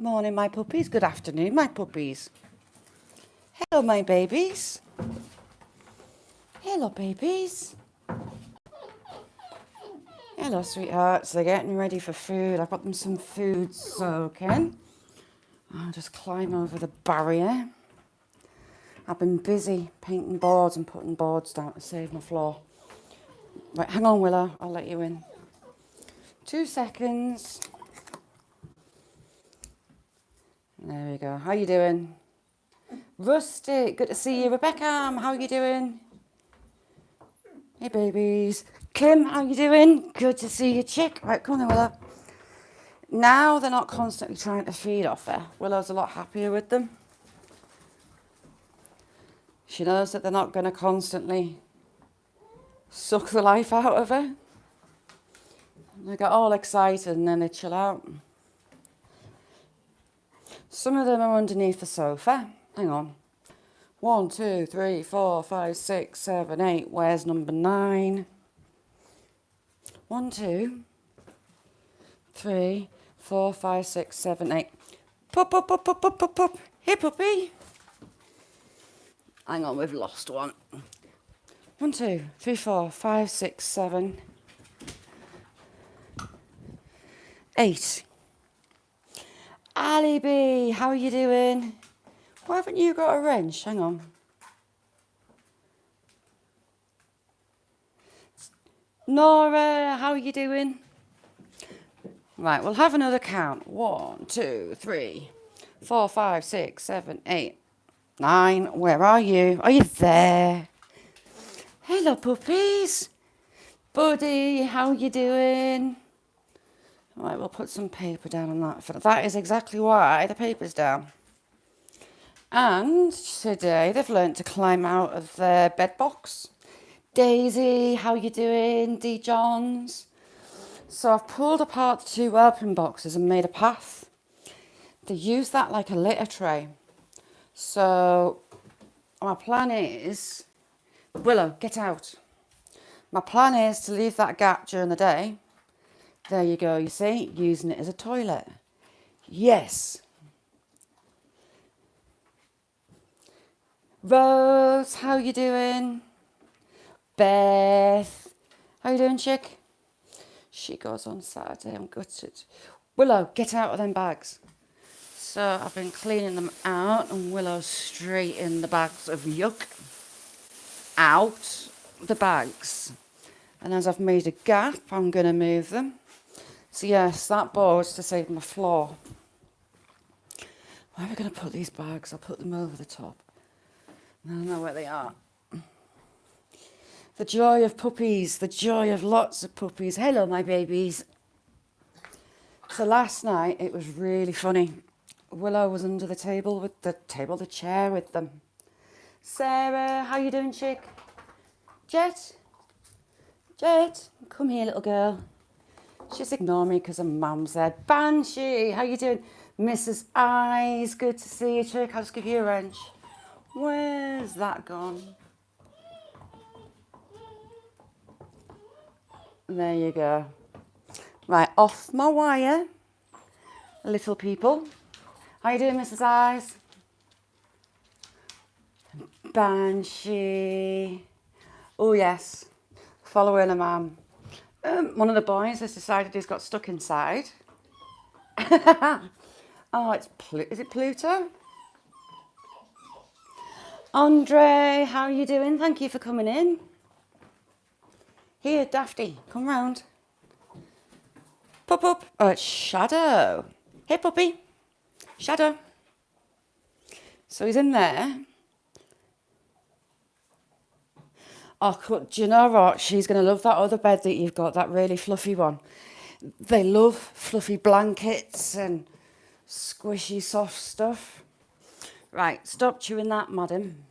Morning, my puppies. Good afternoon, my puppies. Hello, my babies. Hello, babies. Hello, sweethearts. They're getting ready for food. I've got them some food soaking. I'll just climb over the barrier. I've been busy painting boards and putting boards down to save my floor. Right, hang on, Willow. I'll let you in. 2 seconds. There we go. How you doing? Rustic, good to see you. Rebecca, how are you doing? Hey, babies. Kim, how you doing? Good to see you, chick. Right, come on then, Willow. Now they're not constantly trying to feed off her. Willow's a lot happier with them. She knows that they're not going to constantly suck the life out of her. They get all excited and then they chill out. Some of them are underneath the sofa. Hang on. 1, 2, 3, 4, 5, 6, 7, 8. Where's number 9? 1, 2, 3, 4, 5, 6, 7, 8. Pup, pup, pup, pup, pup, pup, pup. Hey, puppy. Hang on, we've lost one. 1, 2, 3, 4, 5, 6, 7, 8. Ali B, how are you doing? Why haven't you got a wrench? Hang on. Nora, how are you doing? Right, we'll have another count. 1, 2, 3, 4, 5, 6, 7, 8, 9. Where are you? Are you there? Hello, puppies. Buddy, how are you doing? All right, we'll put some paper down on that. That is exactly why the paper's down. And today they've learnt to climb out of their bed box. Daisy, how you doing? D. Johns. So I've pulled apart the 2 whelping boxes and made a path. They use that like a litter tray. So my plan is, Willow, get out. My plan is to leave that gap during the day. There you go, you see, using it as a toilet. Yes. Rose, how you doing? Beth, how you doing, chick? She goes on Saturday, I'm gutted. Willow, get out of them bags. So I've been cleaning them out and Willow's straight in the bags of yuck. Out the bags. And as I've made a gap, I'm going to move them. So yes, that board's to save my floor. Where are we going to put these bags? I'll put them over the top. I don't know where they are. The joy of puppies, the joy of lots of puppies. Hello, my babies. So last night, it was really funny. Willow was under the chair with them. Sarah, how you doing, chick? Jet, come here, little girl. She's ignoring me because her mum's there. Banshee, how you doing? Mrs. Eyes, good to see you, chick. I'll just give you a wrench. Where's that gone? There you go. Right, off my wire, little people. How you doing, Mrs. Eyes? Banshee. Oh, yes. Following a man. One of the boys has decided he's got stuck inside. Oh, is it Pluto? Andre, how are you doing? Thank you for coming in. Here, Dafty, come round. Pup. Oh, it's Shadow. Hey, puppy. Shadow. So he's in there. Oh, do you know what? She's going to love that other bed that you've got, that really fluffy one. They love fluffy blankets and squishy, soft stuff. Right, stop chewing that, madam.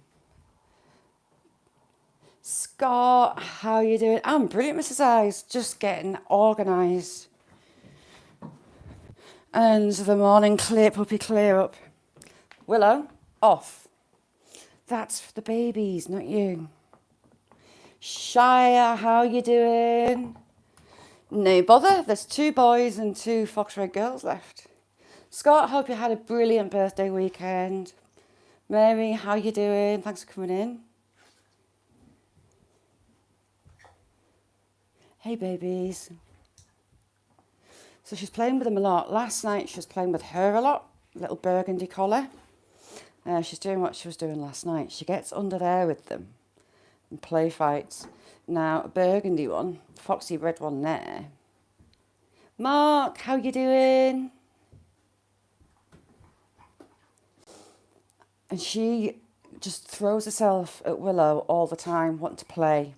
Scott, how you doing? I'm brilliant, Mrs. Eyes. Just getting organised. And the morning puppy clear up. Willow, off. That's for the babies, not you. Shia, how you doing? No bother, there's 2 boys and 2 fox red girls left. Scott, hope you had a brilliant birthday weekend. Mary, how you doing? Thanks for coming in. Hey, babies. So she's playing with them a lot. Last night she was playing with her a lot, little burgundy collar. She's doing what she was doing last night. She gets under there with them and play fights. Now, a burgundy one, foxy red one there. Mark, how you doing? And she just throws herself at Willow all the time, wanting to play,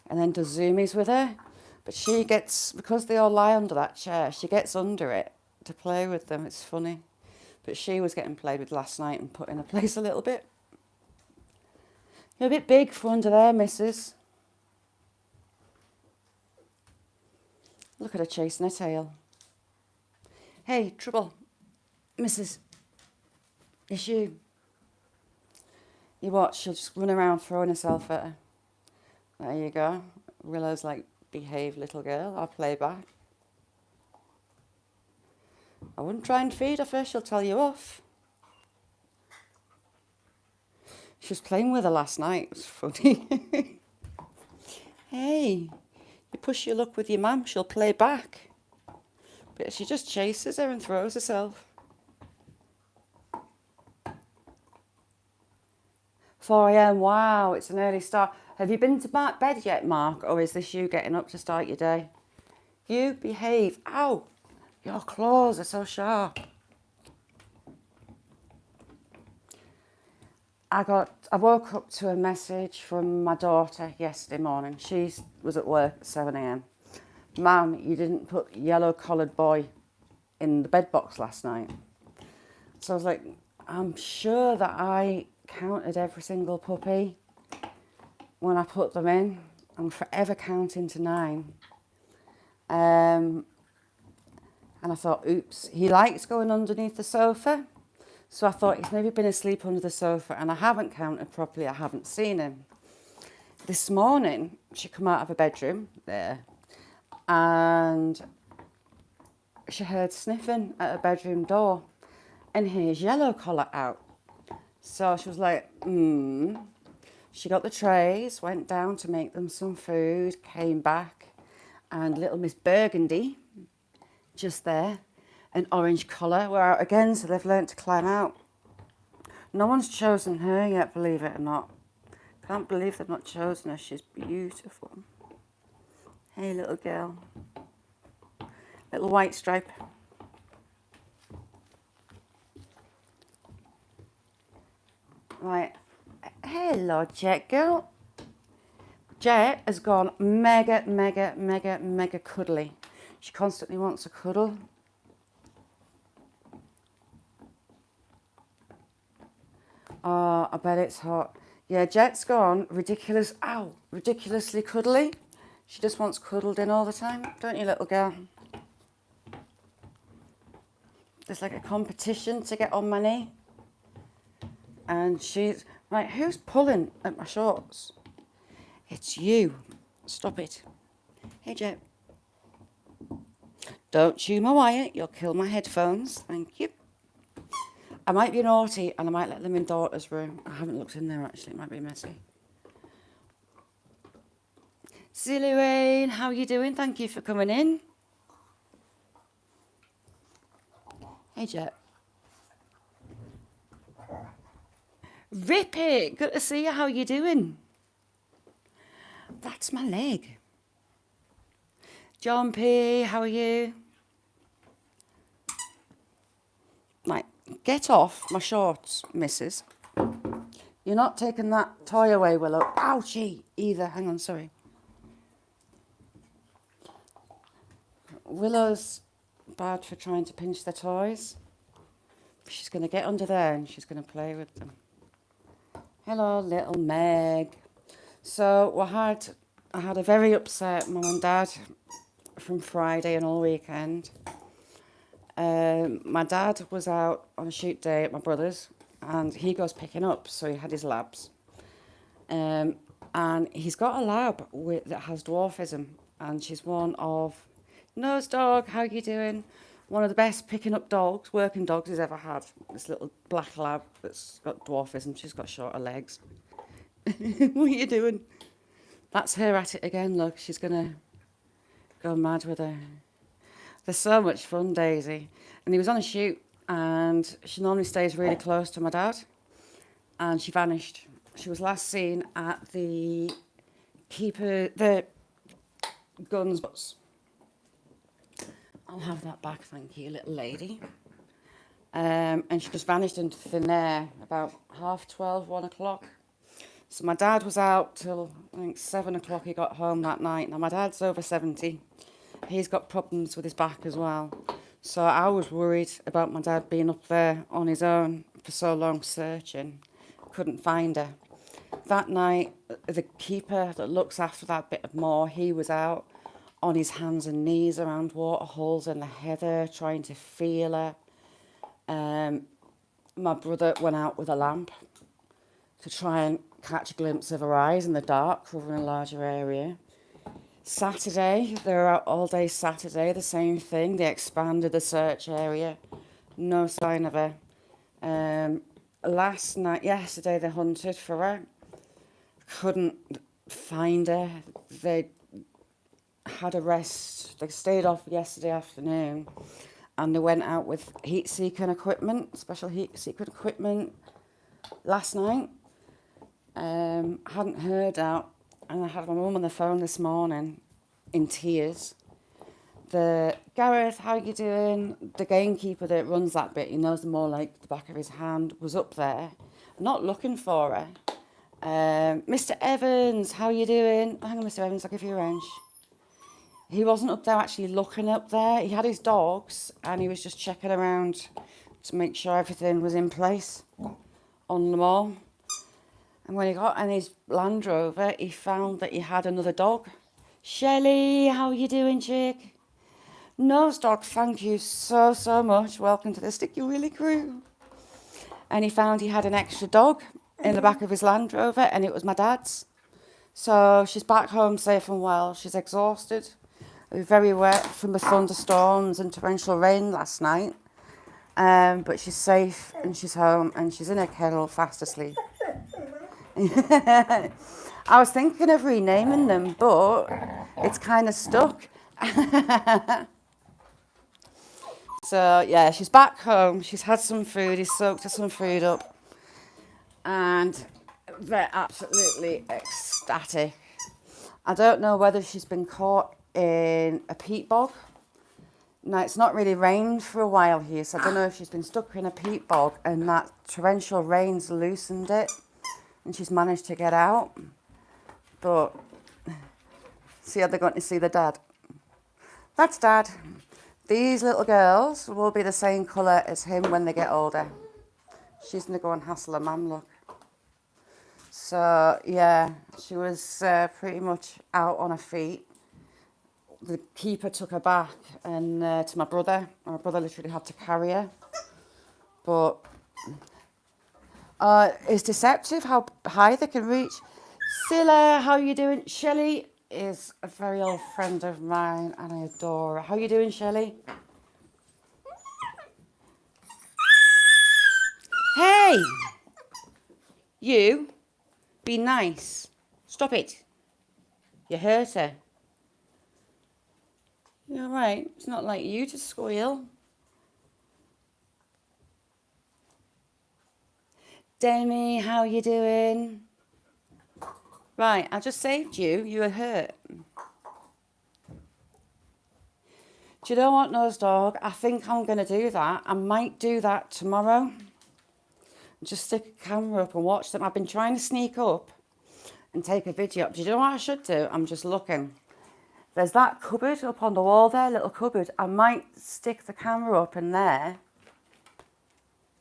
and then does zoomies with her. But she gets, because they all lie under that chair, she gets under it to play with them. It's funny. But she was getting played with last night and put in her place a little bit. You're a bit big for under there, missus. Look at her chasing her tail. Hey, trouble. Missus. It's you. You watch, she'll just run around throwing herself at her. There you go. Willow's like, behave, little girl. I'll play back. I wouldn't try and feed her first, she'll tell you off. She was playing with her last night. It was funny. Hey, you push your luck with your mum, she'll play back. But she just chases her and throws herself. 4 a.m, wow, it's an early start. Have you been to bed yet, Mark, or is this you getting up to start your day? You behave. Ow, your claws are so sharp. I woke up to a message from my daughter yesterday morning. She was at work at 7 a.m. Mum, you didn't put yellow collared boy in the bed box last night. So I was like, I'm sure that I counted every single puppy when I put them in. I'm forever counting to 9. And I thought, oops, he likes going underneath the sofa. So I thought he's maybe been asleep under the sofa, and I haven't counted properly. I haven't seen him. This morning, she come out of her bedroom there, and she heard sniffing at her bedroom door, and here's yellow collar out. So she was like, She got the trays, went down to make them some food, came back, and little Miss Burgundy, just there, an orange collar, were out again, so they've learnt to climb out. No one's chosen her yet, believe it or not. Can't believe they've not chosen her. She's beautiful. Hey, little girl. Little white stripe. Right. Hello, Jet girl. Jet has gone mega, mega, mega, mega cuddly. She constantly wants a cuddle. Oh, I bet it's hot. Yeah, Jet's gone ridiculously cuddly. She just wants cuddled in all the time, don't you, little girl? There's like a competition to get on my knee. And she's, right, who's pulling at my shorts? It's you. Stop it. Hey, Jet. Don't chew my wire, you'll kill my headphones. Thank you. I might be naughty and I might let them in daughter's room. I haven't looked in there actually, it might be messy. Silly Rain, how are you doing? Thank you for coming in. Hey, Jet. Rip it, good to see you. How are you doing? That's my leg. John P, how are you? Right, get off my shorts, missus. You're not taking that toy away, Willow. Ouchie, either. Hang on, sorry. Willow's bad for trying to pinch the toys. She's going to get under there and she's going to play with them. Hello, little Meg. So I had a very upset mum and dad from Friday and all weekend. My dad was out on a shoot day at my brother's and he goes picking up, so he had his labs. And he's got a lab that has dwarfism, and she's one of, Nose Dog, how you doing? One of the best picking up dogs, working dogs he's ever had. This little black lab that's got dwarfism. She's got shorter legs. What are you doing? That's her at it again, look. She's going to go mad with her. They're so much fun, Daisy. And he was on a shoot, and she normally stays really close to my dad. And she vanished. She was last seen at the guns. I'll have that back, thank you, little lady. And she just vanished into thin air about 12:30, 1 o'clock. So my dad was out till, I think, 7 o'clock he got home that night. Now, my dad's over 70. He's got problems with his back as well. So I was worried about my dad being up there on his own for so long searching. Couldn't find her. That night, the keeper that looks after that bit of moor, he was out on his hands and knees around water holes in the heather, trying to feel her. My brother went out with a lamp to try and catch a glimpse of her eyes in the dark, covering a larger area. Saturday, they were out all day Saturday, the same thing. They expanded the search area. No sign of her. Yesterday, they hunted for her. Couldn't find her. They had a rest. They stayed off yesterday afternoon, and they went out with heat-seeking equipment, special heat-seeking equipment, last night. Hadn't heard out, and I had my mum on the phone this morning in tears. Gareth, how you doing? The gamekeeper that runs that bit, he knows them all like the back of his hand, was up there, not looking for her. Mr. Evans, how you doing? Hang on, Mr. Evans, I'll give you a wrench. He wasn't up there actually looking up there. He had his dogs, and he was just checking around to make sure everything was in place on the mall. And when he got in his Land Rover, he found that he had another dog. Shelley, how you doing, chick? Nose dog, thank you so, so much. Welcome to the Sticky Willy crew. And he found he had an extra dog in the back of his Land Rover, and it was my dad's. So she's back home safe and well. She's exhausted. It was very wet from the thunderstorms and torrential rain last night. But she's safe, and she's home, and she's in her kennel fast asleep. I was thinking of renaming them, but it's kind of stuck. So, yeah, she's back home. She's had some food. He's soaked her some food up. And they're absolutely ecstatic. I don't know whether she's been caught in a peat bog. Now, it's not really rained for a while here, so I don't know if she's been stuck in a peat bog and that torrential rain's loosened it and she's managed to get out. But see how they're going to see the dad. That's Dad. These little girls will be the same colour as him when they get older. She's going to go and hassle her mum, look. So, yeah, she was pretty much out on her feet. The keeper took her back and to my brother. My brother literally had to carry her. But it's deceptive how high they can reach. Scylla, how you doing? Shelley is a very old friend of mine and I adore her. How you doing, Shelley? Hey! You, be nice. Stop it. You hurt her. You're all right. It's not like you to squeal. Demi, how you doing? Right, I just saved you. You were hurt. Do you know what, Nose Dog? I think I'm going to do that. I might do that tomorrow. Just stick a camera up and watch them. I've been trying to sneak up and take a video. Do you know what I should do? I'm just looking. There's that cupboard up on the wall there, little cupboard. I might stick the camera up in there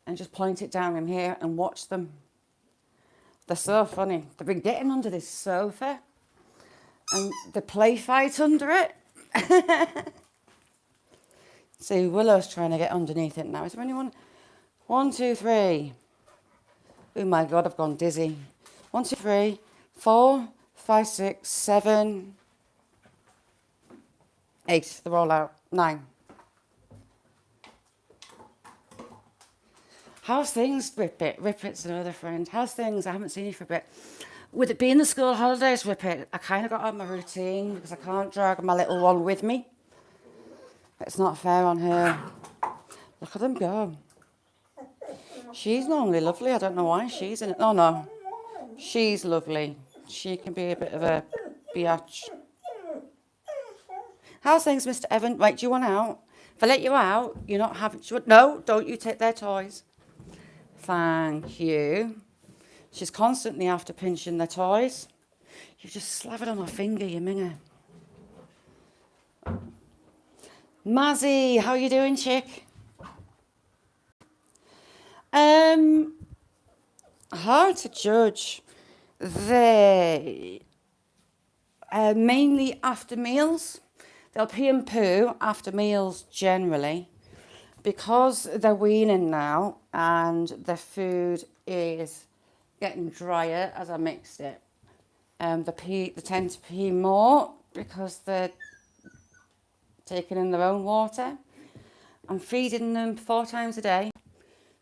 and just point it down in here and watch them. They're so funny. They've been getting under this sofa and they play fight under it. See, Willow's trying to get underneath it now. Is there anyone? 1, 2, 3. Oh my God, I've gone dizzy. 1, 2, 3, 4, 5, 6, 7, 8. They're all out. 9. How's things, Rippet? Rippet's another friend. How's things? I haven't seen you for a bit. With it being the school holidays, Rippet, I kind of got on my routine because I can't drag my little one with me. It's not fair on her. Look at them go. She's normally lovely. I don't know why she's in it. Oh, no. She's lovely. She can be a bit of a biatch. How's things, Mr. Evan? Right, do you want out? If I let you out, you're not having... No, don't you take their toys. Thank you. She's constantly after pinching their toys. You just slathered on my finger, you minger. Mazzy, how you doing, chick? Hard to judge. They mainly after meals. They'll pee and poo after meals generally. Because they're weaning now and the food is getting drier as I mixed it, they tend to pee more because they're taking in their own water. I'm feeding them 4 times a day.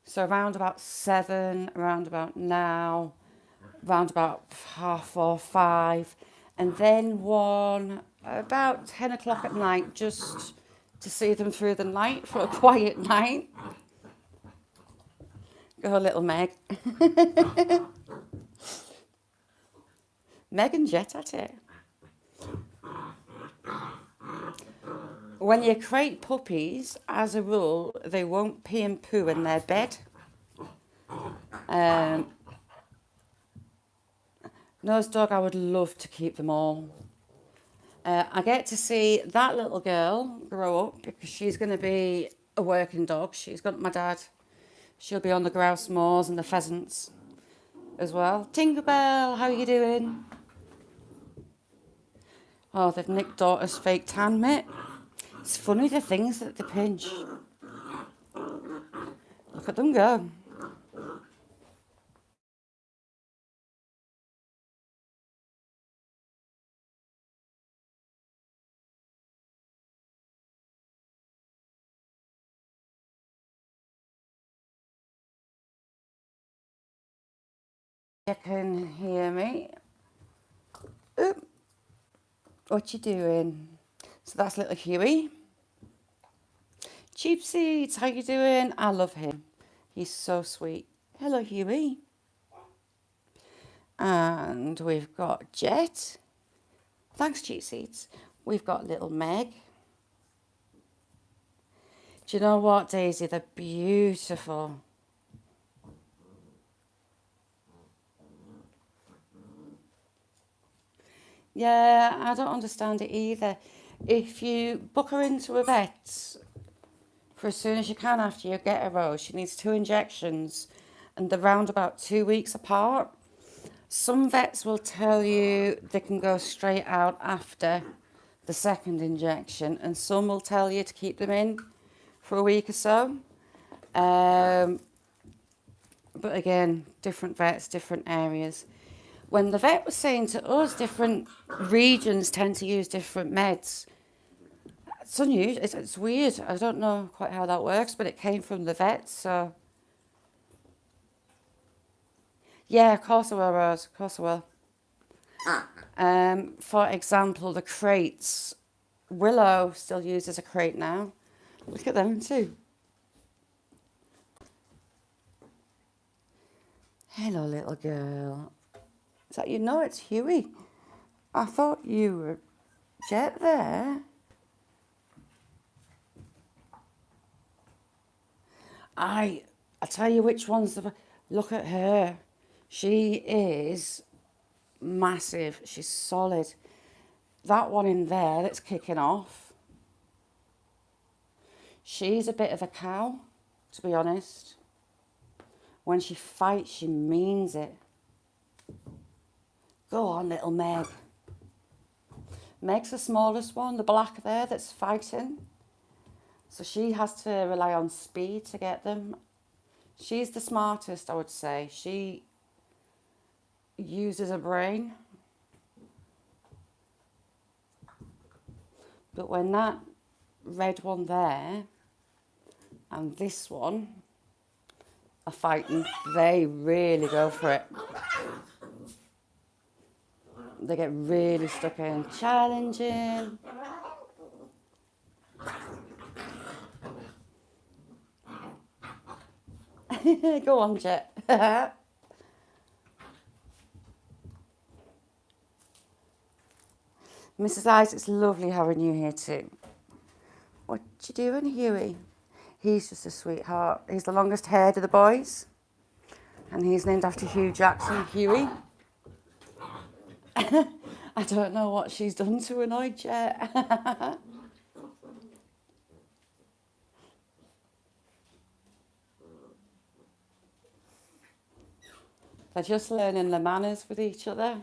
So around about 7, around about now, around about 4:30, 5, and then one about 10 o'clock at night, just to see them through the night for a quiet night. Go little Meg. Meg and Jet at it. When you crate puppies, as a rule, they won't pee and poo in their bed. Nose dog, I would love to keep them all. I get to see that little girl grow up because she's going to be a working dog. She's got my dad. She'll be on the grouse moors and the pheasants as well. Tinkerbell, how are you doing? Oh, they've nicked daughter's fake tan mitt. It's funny the things that they pinch. Look at them go. You can hear me. Oop. What you doing? So that's little Huey. Cheap Seeds, how you doing? I love him. He's so sweet. Hello, Huey. And we've got Jet. Thanks, Cheap Seeds. We've got little Meg. Do you know what, Daisy? They're beautiful. Yeah, I don't understand it either. If you book her into a vet for as soon as you can after you get her rose, she needs 2 injections and they're round about 2 weeks apart. Some vets will tell you they can go straight out after the 2nd injection, and some will tell you to keep them in for a week or so. But again, different vets, different areas. When the vet was saying to us, different regions tend to use different meds. It's unusual. It's weird. I don't know quite how that works, but it came from the vet, so... Yeah, of course I will, Rose. Of course I will. For example, the crates. Willow still uses a crate now. Look at them too. Hello, little girl. Is that you? No, it's Huey. I thought you were Jet there. I'll tell you which one's the... Look at her. She is massive. She's solid. That one in there that's kicking off, she's a bit of a cow, to be honest. When she fights, she means it. Go on, little Meg. Meg's the smallest one, the black there that's fighting. So she has to rely on speed to get them. She's the smartest, I would say. She uses a brain. But when that red one there and this one are fighting. They really go for it. They get really stuck in, challenging. Go on, Jet. Mrs. Isaac, it's lovely having you here too. What you doing, Huey? He's just a sweetheart. He's the longest haired of the boys. And he's named after Hugh Jackson, Huey. I don't know what she's done to annoy Jet. They're just learning the manners with each other.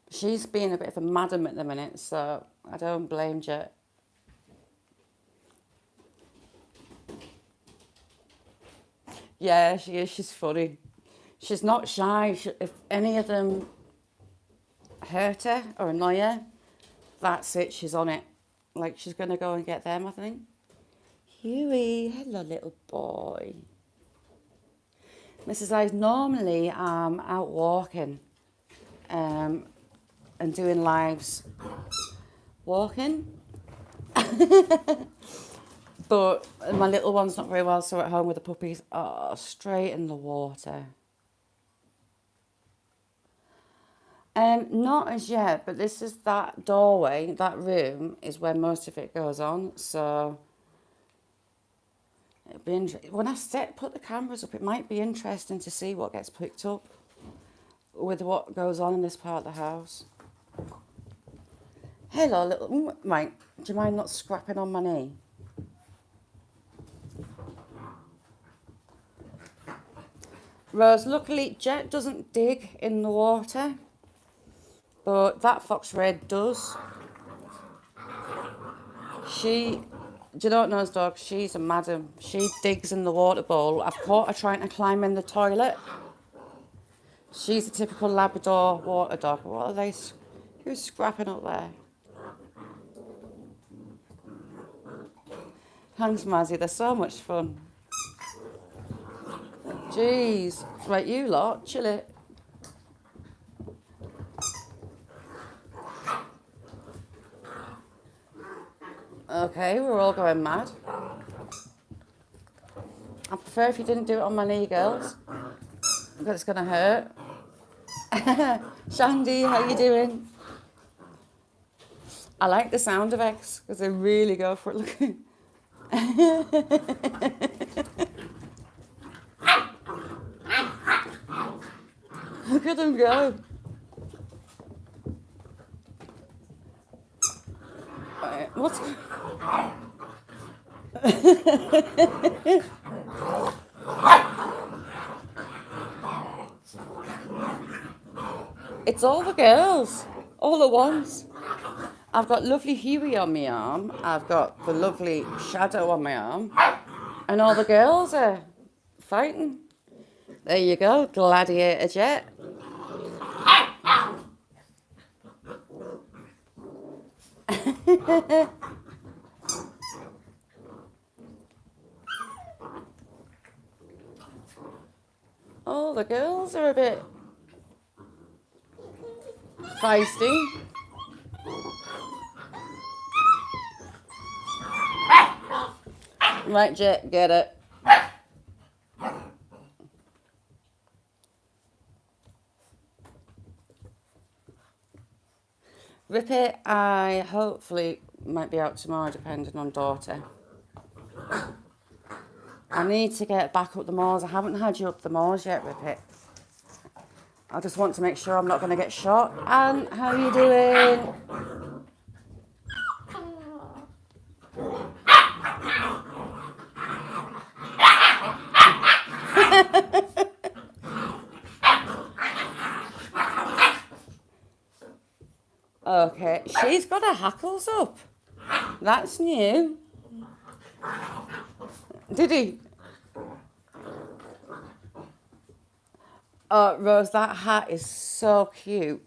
She's being a bit of a madam at the minute, so I don't blame Jet. Yeah, she is. She's funny. She's not shy. If any of them hurt her or annoy her, that's it. She's on it. Like, she's going to go and get them, I think. Huey, hello, little boy. Mrs. I's normally out walking and doing lives walking. But my little one's not very well, so at home with the puppies. Oh, straight in the water. Not as yet, but this is that doorway, that room is where most of it goes on. So it'll be when I put the cameras up, it might be interesting to see what gets picked up with what goes on in this part of the house. Hello, little Mike. Do you mind not scrapping on my knee? Rose, luckily Jet doesn't dig in the water, but that fox red does. Do you know what knows, dog? She's a madam. She digs in the water bowl. I've caught her trying to climb in the toilet. She's a typical Labrador water dog. What are they? Who's scrapping up there? Thanks, Mazzy. They're so much fun. Jeez. Right, you lot, chill it. Okay, we're all going mad. I prefer if you didn't do it on my knee, girls. Because it's going to hurt. Shandy, how you doing? I like the sound effects because they really go for it. Look at them go. What's... It's all the girls, all at once. I've got lovely Huey on my arm, I've got the lovely Shadow on my arm, and all the girls are fighting. There you go, Gladiator Jet. All the girls are a bit feisty. Right, Jet, get it. Rip it, I hopefully might be out tomorrow depending on daughter. I need to get back up the moors. I haven't had you up the moors yet, Rip it. I just want to make sure I'm not going to get shot. And how are you doing? Okay, she's got her hackles up. That's new. Did he? Oh, Rose, that hat is so cute.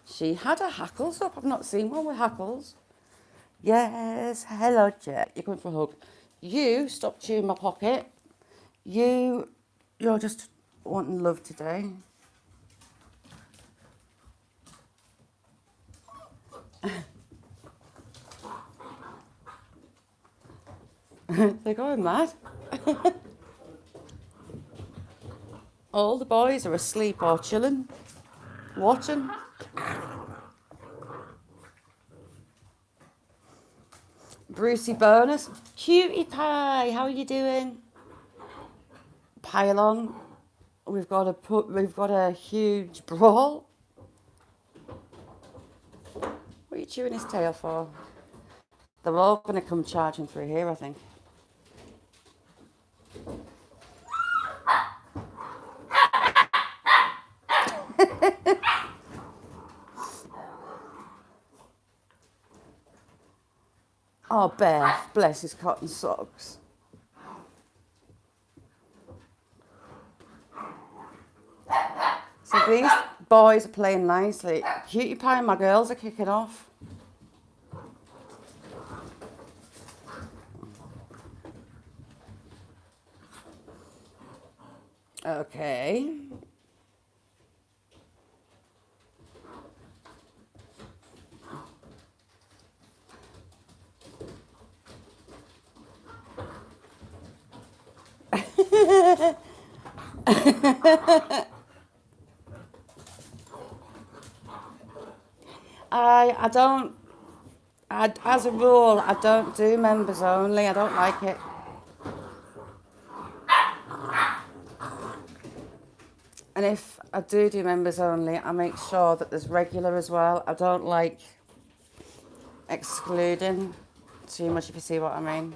She had her hackles up. I've not seen one with hackles. Yes, hello, Jet. You're coming for a hug. You stop chewing my pocket. You're just wanting love today. They're going mad. All the boys are asleep or chilling, watching. Brucey bonus. Cutie pie, how are you doing? Pile on. We've got a huge brawl. What are you chewing his tail for? They're all going to come charging through here, I think. Oh, Bear, bless his cotton socks. So these boys are playing nicely. Cutie pie and my girls are kicking off. Okay. I don't, as a rule, I don't do members only. I don't like it. And if I do members only, I make sure that there's regular as well. I don't like excluding too much, if you see what I mean.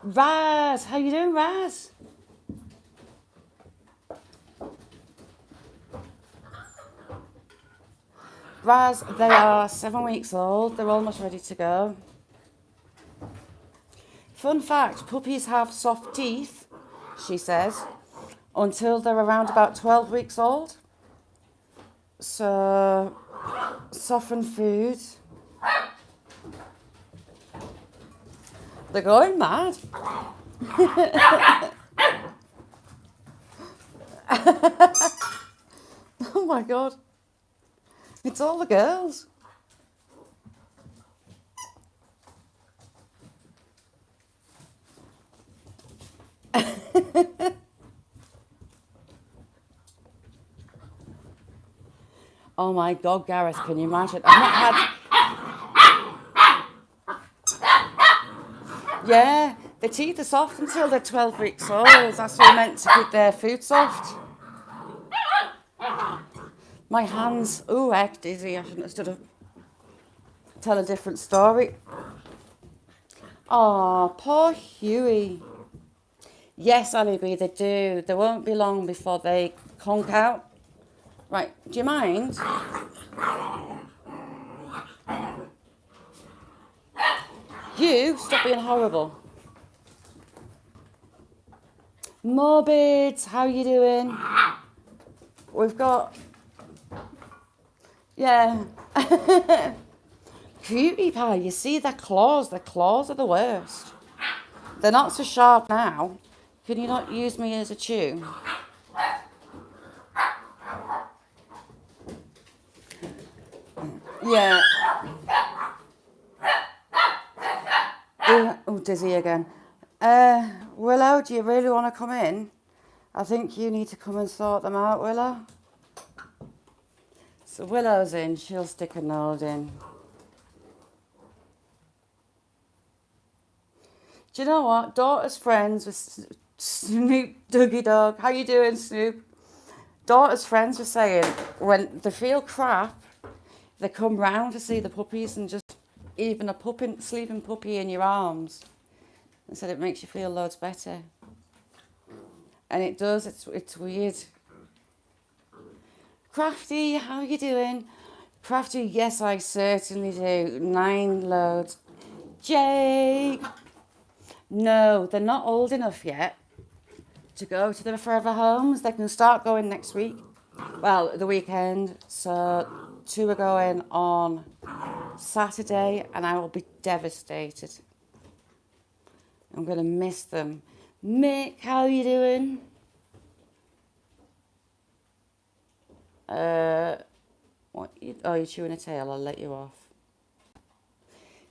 Raz, how you doing, Raz? Raz, they are 7 weeks old. They're almost ready to go. Fun fact, puppies have soft teeth, she says, until they're around about 12 weeks old. So, soften food. They're going mad. Oh my God. It's all the girls. Oh my God, Gareth, can you imagine? I've not had... Yeah, the teeth are soft until they're 12 weeks old. That's what meant to keep their food soft. My hands, ooh, heck, dizzy. I shouldn't have stood up. Tell a different story. Oh, poor Huey. Yes, Ali B, they do. They won't be long before they conk out. Right, do you mind? You, stop being horrible. Morbids, how you doing? We've got... Yeah. Cutie pie, you see their claws. Their claws are the worst. They're not so sharp now. Can you not use me as a chew? Yeah. Oh, dizzy again. Willow, do you really want to come in? I think you need to come and sort them out, Willow. So Willow's in, she'll stick a nose in. Do you know what? Daughter's friends with Snoop Dougie Dog. How you doing, Snoop? Daughter's friends were saying when they feel crap, they come round to see the puppies and just even a sleeping puppy in your arms. And said it makes you feel loads better. And it does, it's weird. Crafty, how are you doing? Crafty, yes, I certainly do. 9 loads. Jake! No, they're not old enough yet to go to the forever homes. They can start going next week. Well, the weekend. So 2 are going on Saturday and I will be devastated. I'm going to miss them. Mick, how are you doing? You're chewing a tail, I'll let you off.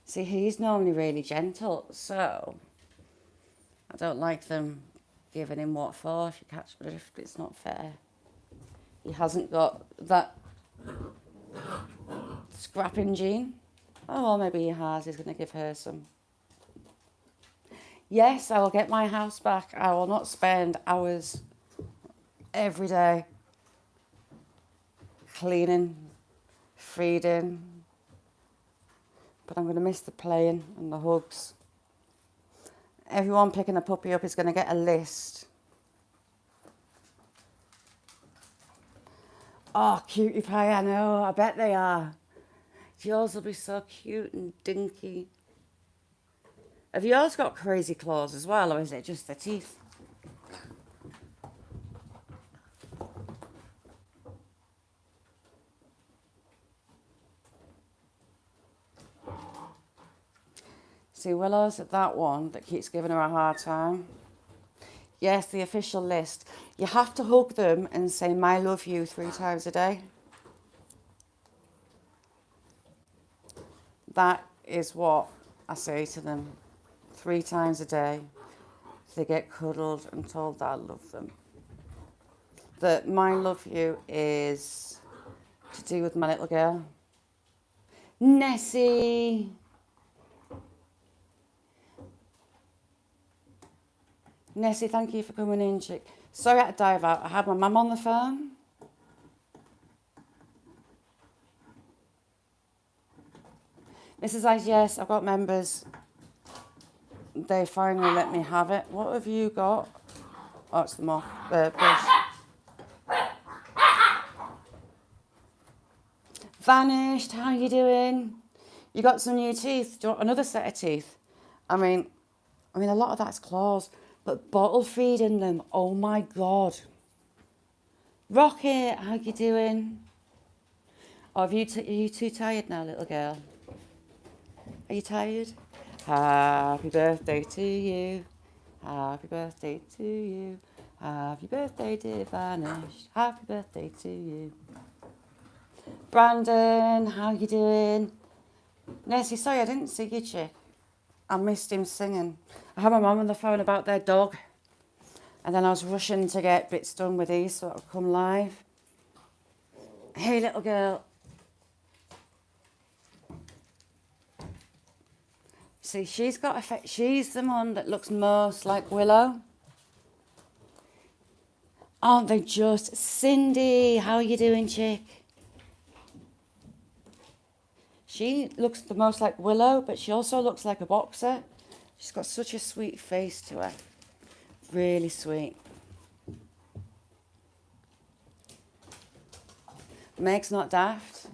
See, he's normally really gentle, so I don't like them giving him what for, if you catch the drift. It's not fair. He hasn't got that scrapping gene. Oh, well, maybe he has. He's going to give her some. Yes, I will get my house back. I will not spend hours every day cleaning, feeding. But I'm going to miss the playing and the hugs. Everyone picking a puppy up is going to get a list. Oh, cutie pie, I know. I bet they are. Yours will be so cute and dinky. Have yours got crazy claws as well, or is it just the teeth? See, Willow's at that one that keeps giving her a hard time. Yes, the official list. You have to hug them and say, "I love you," 3 times a day. That is what I say to them 3 times a day. They get cuddled and told that I love them. That "I love you" is to do with my little girl. Nessie. Nessie, thank you for coming in, chick. Sorry I had to dive out. I had my mum on the phone. Mrs. Ice, yes, I've got members. They finally let me have it. What have you got? Oh, it's the moth. Bush. Vanished, how you doing? You got some new teeth. Do you want another set of teeth? I mean, a lot of that's claws. But bottle feeding them, oh my God. Rocket, how you doing? Oh, are you too tired now, little girl? Are you tired? Happy birthday to you. Happy birthday to you. Happy birthday, dear Vanished. Happy birthday to you. Brandon, how you doing? Nessie, sorry I didn't see you, chick. I missed him singing. I had my mum on the phone about their dog. And then I was rushing to get bits done with these so it would come live. Hey, little girl. See, she's the one that looks most like Willow. Aren't they just? Cindy, how are you doing, chick? She looks the most like Willow, but she also looks like a boxer. She's got such a sweet face to her. Really sweet. Meg's not daft.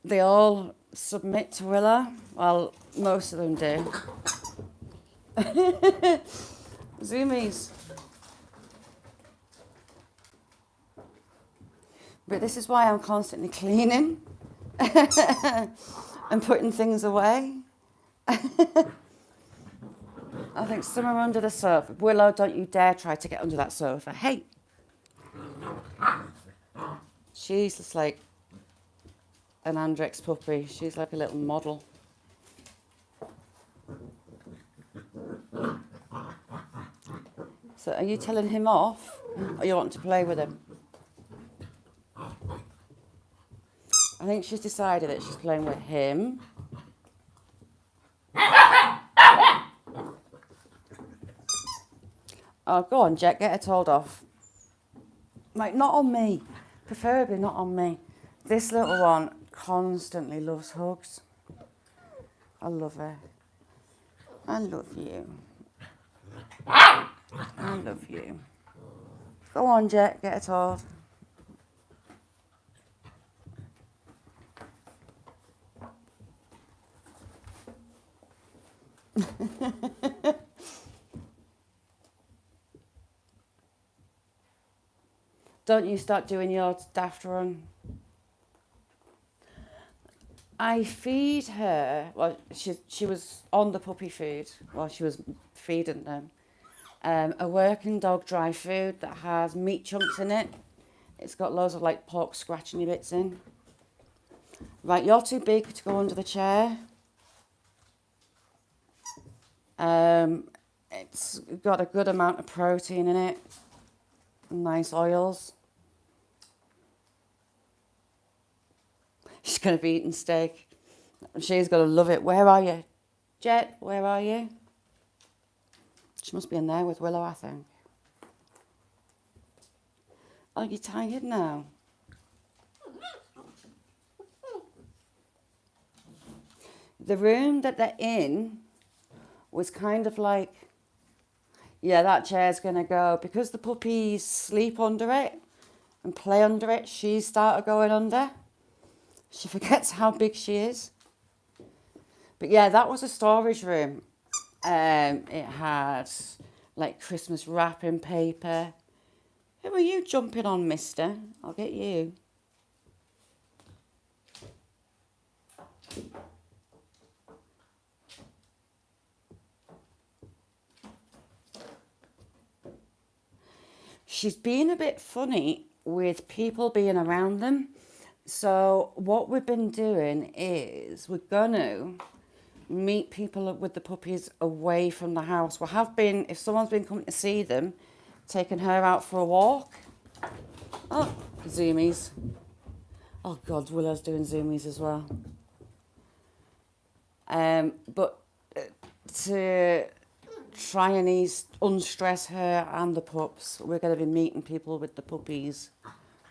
They all submit to Willow. Well, most of them do. Zoomies. But this is why I'm constantly cleaning and putting things away. I think some are under the sofa. Willow, don't you dare try to get under that sofa. Hey! She's just like an Andrex puppy. She's like a little model. So are you telling him off, or you want to play with him? I think she's decided that she's playing with him. Oh, go on, Jet, get her told off. Like, not on me. Preferably not on me. This little one constantly loves hugs. I love her. I love you. I love you. Go on, Jet, get her told. Don't you start doing your daft run. I feed her, well, she was on the puppy food while she was feeding them. A working dog dry food that has meat chunks in it. It's got loads of like pork scratching bits in. Right, you're too big to go under the chair. It's got a good amount of protein in it. Nice oils. She's going to be eating steak. She's going to love it. Where are you? Jet, where are you? She must be in there with Willow, I think. Are you tired now? The room that they're in was kind of like, yeah, that chair's going to go. Because the puppies sleep under it and play under it, she started going under. She forgets how big she is. But yeah, that was a storage room. It had like Christmas wrapping paper. Who are you jumping on, mister? I'll get you. She's been a bit funny with people being around them. So what we've been doing is we're going to meet people with the puppies away from the house. We have been, if someone's been coming to see them, taking her out for a walk. Oh, zoomies. Oh God, Willow's doing zoomies as well. But to try and unstress her and the pups, we're going to be meeting people with the puppies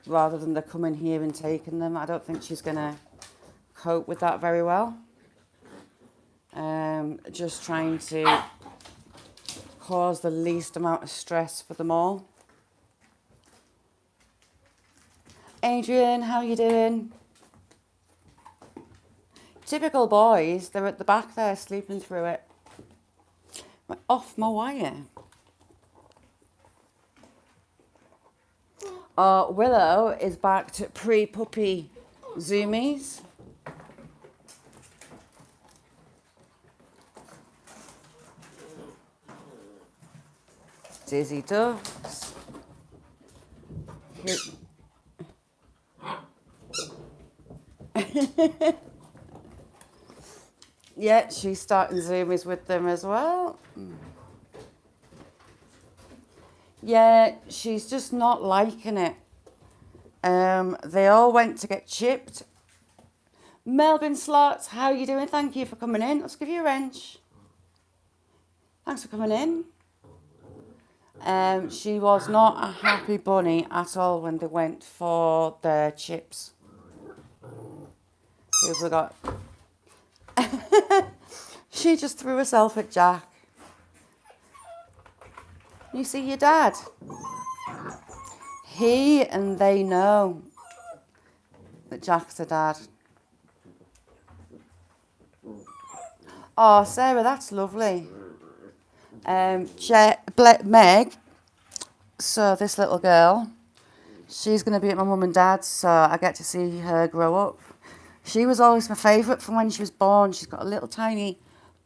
rather than they're coming here and taking them. I don't think she's going to cope with that very well. Just trying to cause the least amount of stress for them all. Adrian, how you doing? Typical boys, they're at the back there sleeping through it. Off my wire. Willow is back to pre-puppy zoomies. Dizzy ducks. Yeah, she's starting zoomies with them as well. Yeah, she's just not liking it. They all went to get chipped. Melbourne Slots, how are you doing? Thank you for coming in. Let's give you a wrench. Thanks for coming in. She was not a happy bunny at all when they went for their chips. Who forgot? She just threw herself at Jack. You see your dad? He and they know that Jack's a dad. Oh, Sarah, that's lovely. Meg, so this little girl, she's going to be at my mum and dad's, so I get to see her grow up. She was always my favourite from when she was born. She's got a little tiny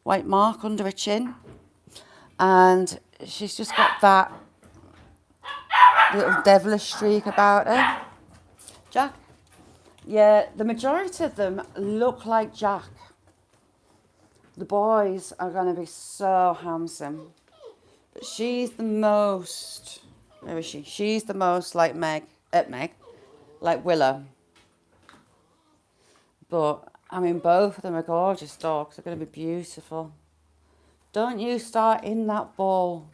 white mark under her chin, and she's just got that little devilish streak about her. Jack? Yeah, the majority of them look like Jack. The boys are going to be so handsome. But she's the most, where is she? She's the most like like Willow. But, I mean, both of them are gorgeous dogs. They're going to be beautiful. Don't you start in that ball.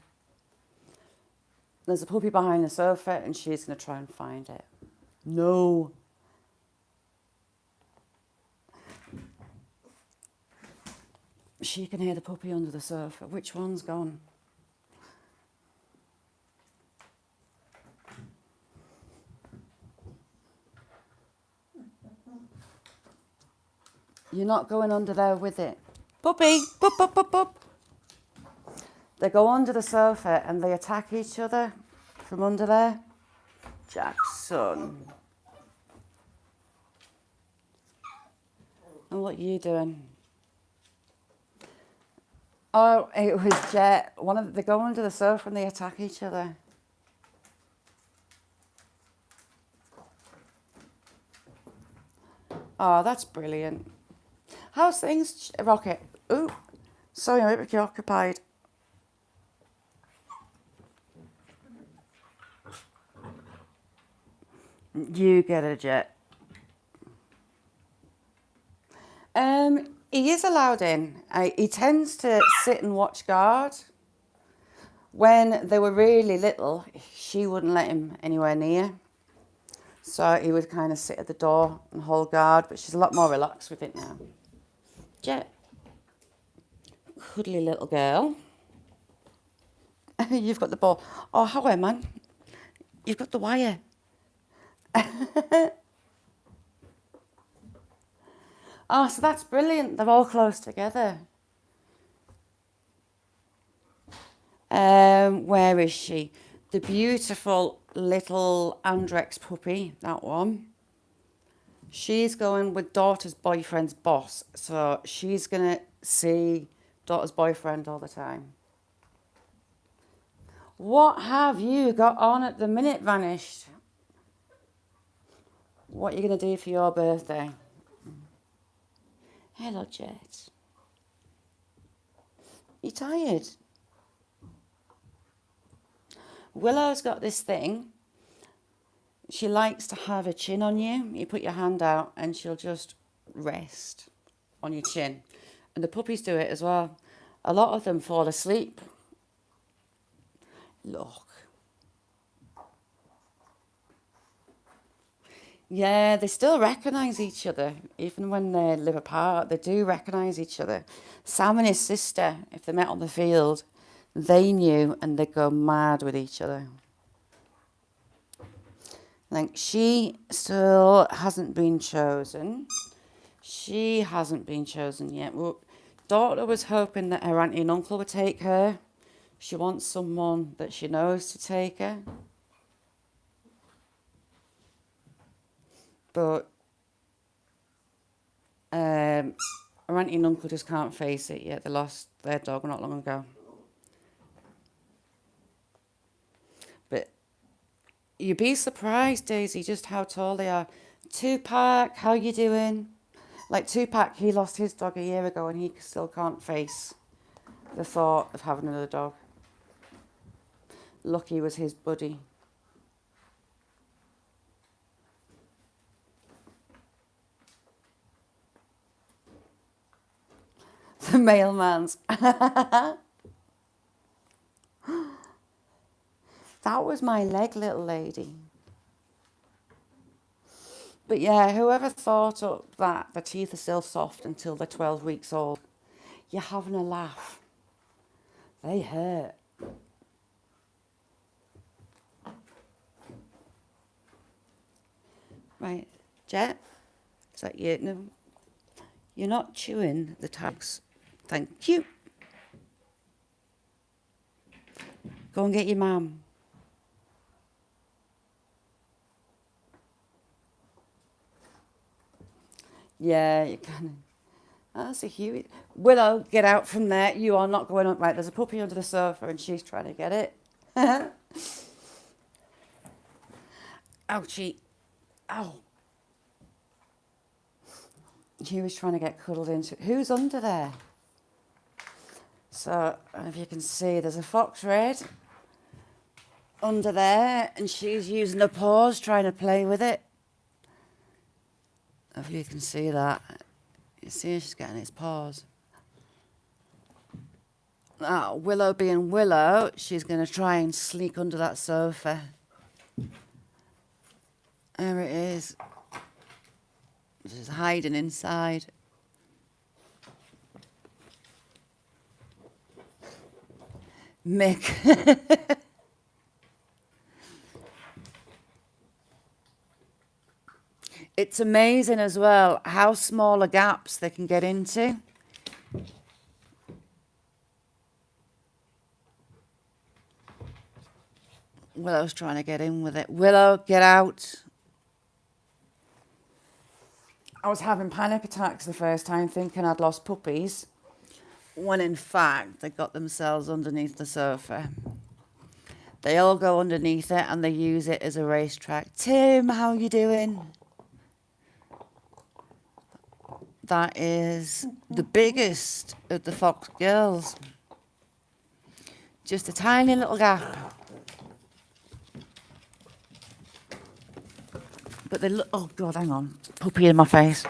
There's a puppy behind the sofa and she's going to try and find it. No. She can hear the puppy under the sofa. Which one's gone? You're not going under there with it. Puppy! Pup, pup, pup, pup. They go under the sofa and they attack each other from under there. Jack's son. And what are you doing? Oh, it was Jet. They go under the sofa and they attack each other. Oh, that's brilliant. How's things, Rocket? Ooh, sorry, I'm a bit preoccupied. You get it, Jet. He is allowed in. He tends to sit and watch guard. When they were really little, she wouldn't let him anywhere near. So he would kind of sit at the door and hold guard, but she's a lot more relaxed with it now. Jet. Cuddly little girl. You've got the ball. Oh, how man. You've got the wire. Oh, so that's brilliant. They're all close together. Where is she? The beautiful little Andrex puppy, that one. She's going with daughter's boyfriend's boss. So she's going to see daughter's boyfriend all the time. What have you got on at the minute, Vanished? What are you going to do for your birthday? Hello, Jet. You tired? Willow's got this thing. She likes to have her chin on you. You put your hand out and she'll just rest on your chin. And the puppies do it as well. A lot of them fall asleep. Look. Yeah, they still recognise each other. Even when they live apart, they do recognise each other. Sam and his sister, if they met on the field, they knew and they'd go mad with each other. Like, she still hasn't been chosen. She hasn't been chosen yet. Well, daughter was hoping that her auntie and uncle would take her. She wants someone that she knows to take her. But her auntie and uncle just can't face it yet. They lost their dog not long ago. But you'd be surprised, Daisy, just how tall they are. Tupac, how you doing? Like Tupac, he lost his dog a year ago and he still can't face the thought of having another dog. Lucky was his buddy. The mailman's. That was my leg, little lady. But yeah, whoever thought up that the teeth are still soft until they're 12 weeks old, you're having a laugh. They hurt. Right, Jet, is that you? No, you're not chewing the tags. Thank you. Go and get your mum. Yeah, you can. That's a huge... Willow, get out from there. You are not going up. Right, there's a puppy under the sofa and she's trying to get it. Ouchie. Ow. She was trying to get cuddled into... Who's under there? So, if you can see, there's a fox red under there and she's using her paws trying to play with it. If you can see that. You see she's getting its paws. Now, Willow being Willow, she's going to try and sneak under that sofa. There it is. She's hiding inside. Mick. It's amazing as well how smaller gaps they can get into. Willow's trying to get in with it. Willow, get out. I was having panic attacks the first time thinking I'd lost puppies, when in fact they got themselves underneath the sofa. They all go underneath it and they use it as a racetrack. Tim, how you doing? That is the biggest of the fox girls. Just a tiny little gap. But they look, oh God, hang on. Puppy in my face.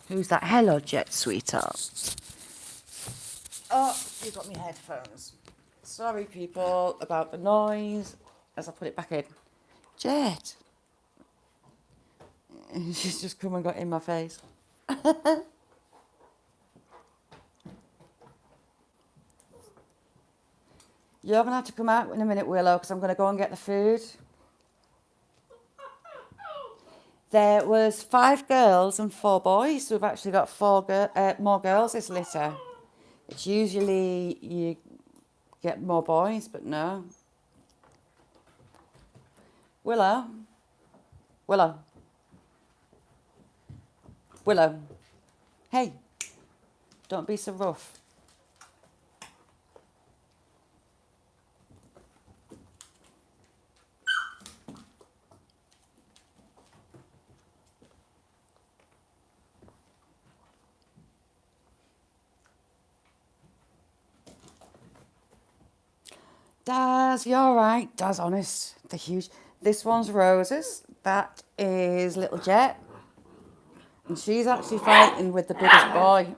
Who's that? Hello, Jet, sweetheart. Oh, you got me headphones. Sorry, people, about the noise as I put it back in. Jet. She's just come and got in my face. You're going to have to come out in a minute, Willow, because I'm going to go and get the food. There was 5 girls and 4 boys, so we've actually got 4 more girls this litter. It's usually you get more boys, but no. Willow. Willow. Willow. Hey, don't be so rough. Daz, you're all right. Daz, honest. They're huge. This one's Roses. That is Little Jet. And she's actually fighting with the biggest boy.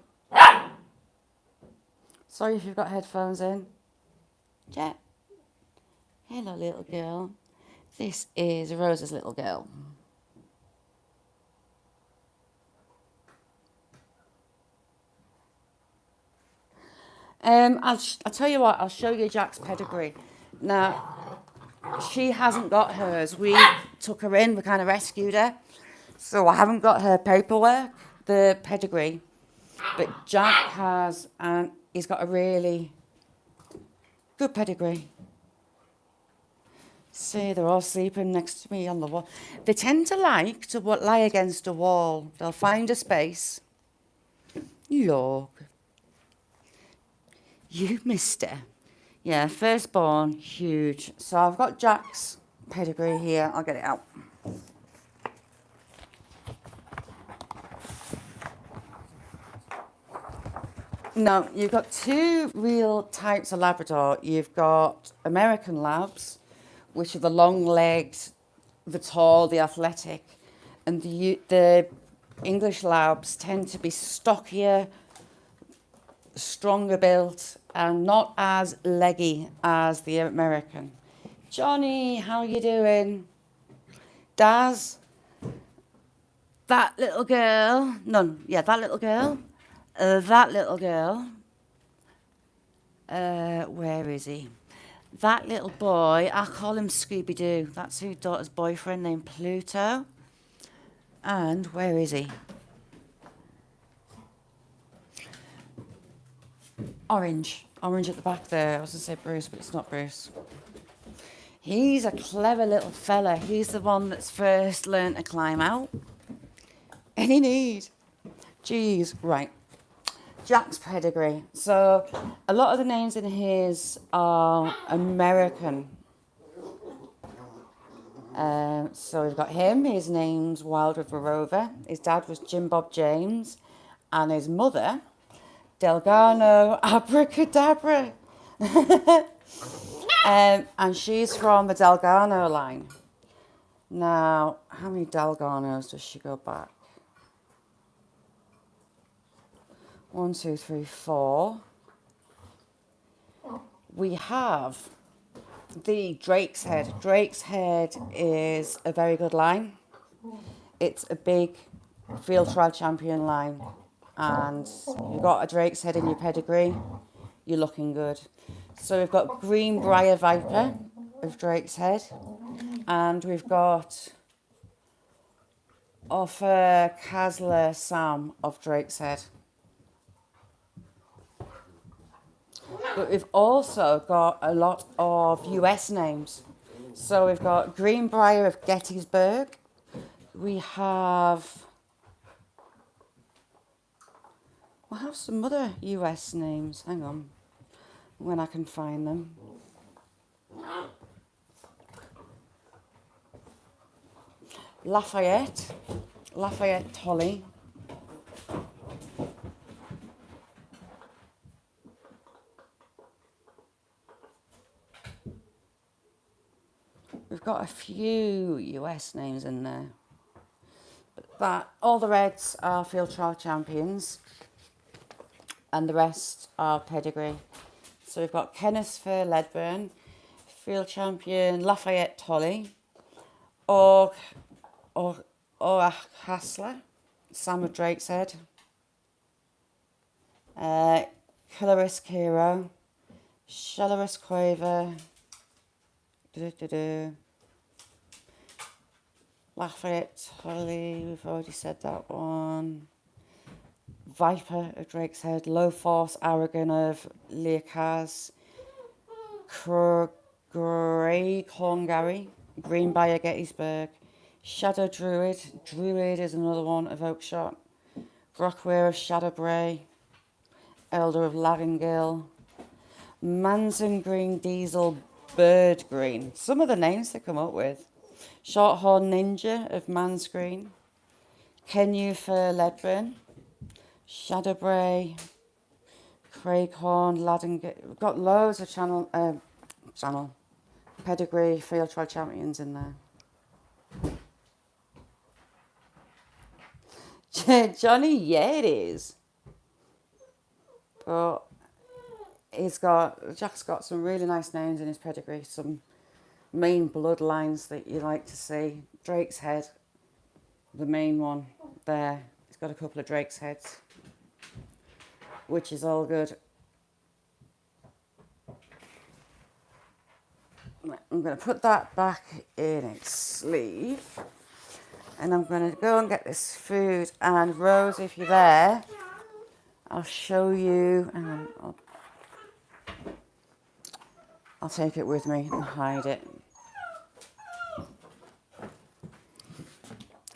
Sorry if you've got headphones in. Jet. Hello, little girl. This is Rose's little girl. I'll tell you what, I'll show you Jack's pedigree. Now, she hasn't got hers. We took her in, we kind of rescued her. So I haven't got her paperwork, the pedigree. But Jack has, and he's got a really good pedigree. See, they're all sleeping next to me on the wall. They tend to like to lie against a wall. They'll find a space. Look. You, mister. Yeah, firstborn, huge. So I've got Jack's pedigree here. I'll get it out. Now, you've got 2 real types of Labrador. You've got American Labs, which are the long-legged, the tall, the athletic. And the English Labs tend to be stockier, stronger built, and not as leggy as the American. Johnny, how you doing? Daz, that little girl, that little girl, where is he? That little boy, I call him Scooby-Doo. That's whose daughter's boyfriend named Pluto. And where is he? Orange at the back there. I was going to say Bruce, but it's not Bruce. He's a clever little fella. He's the one that's first learned to climb out. Any need? Jeez, right. Jack's pedigree. So a lot of the names in his are American. So we've got him. His name's Wild River Rover. His dad was Jim Bob James, and his mother, Delgado Abracadabra. And she's from the Delgado line. Now, how many Delgados does she go back? 1, 2, 3, 4. We have the Drake's Head. Drake's Head is a very good line. It's a big field trial champion line. And you've got a Drake's Head in your pedigree, you're looking good. So we've got Greenbrier Viper of Drake's Head. And we've got Offer Kasler Sam of Drake's Head. But we've also got a lot of US names. So we've got Greenbrier of Gettysburg. We have We'll have some other US names. Hang on, when I can find them. Lafayette Tolly. We've got a few US names in there. But all the reds are field trial champions and the rest are pedigree. So we've got Kenneth for Ledburn, field champion Lafayette Tolly, or Hassler, Sam of Drake's Head, Kilaris Kiro, Shellerus Quaver, Lafayette Tolly, we've already said that one. Viper of Drake's Head, Low Force Aragon of Leacaz, Grey Corngary, Greenbrier Gettysburg, Shadow Druid is another one of Oakshott, Grockware of Shadowbray, Elder of Larringill, Manson Green Diesel Bird Green. Some of the names they come up with. Shorthorn Ninja of Mansgreen, Kenyu for Ledburn, Shadowbray, Craighorn, Ladden. We've got loads of channel pedigree field trial champions in there. Johnny, yeah, it is. But Jack's got some really nice names in his pedigree, some main bloodlines that you like to see. Drake's Head, the main one there. He's got a couple of Drake's Heads, which is all good. I'm going to put that back in its sleeve. And I'm going to go and get this food. And Rose, if you're there, I'll show you. Hang on, I'll take it with me and hide it.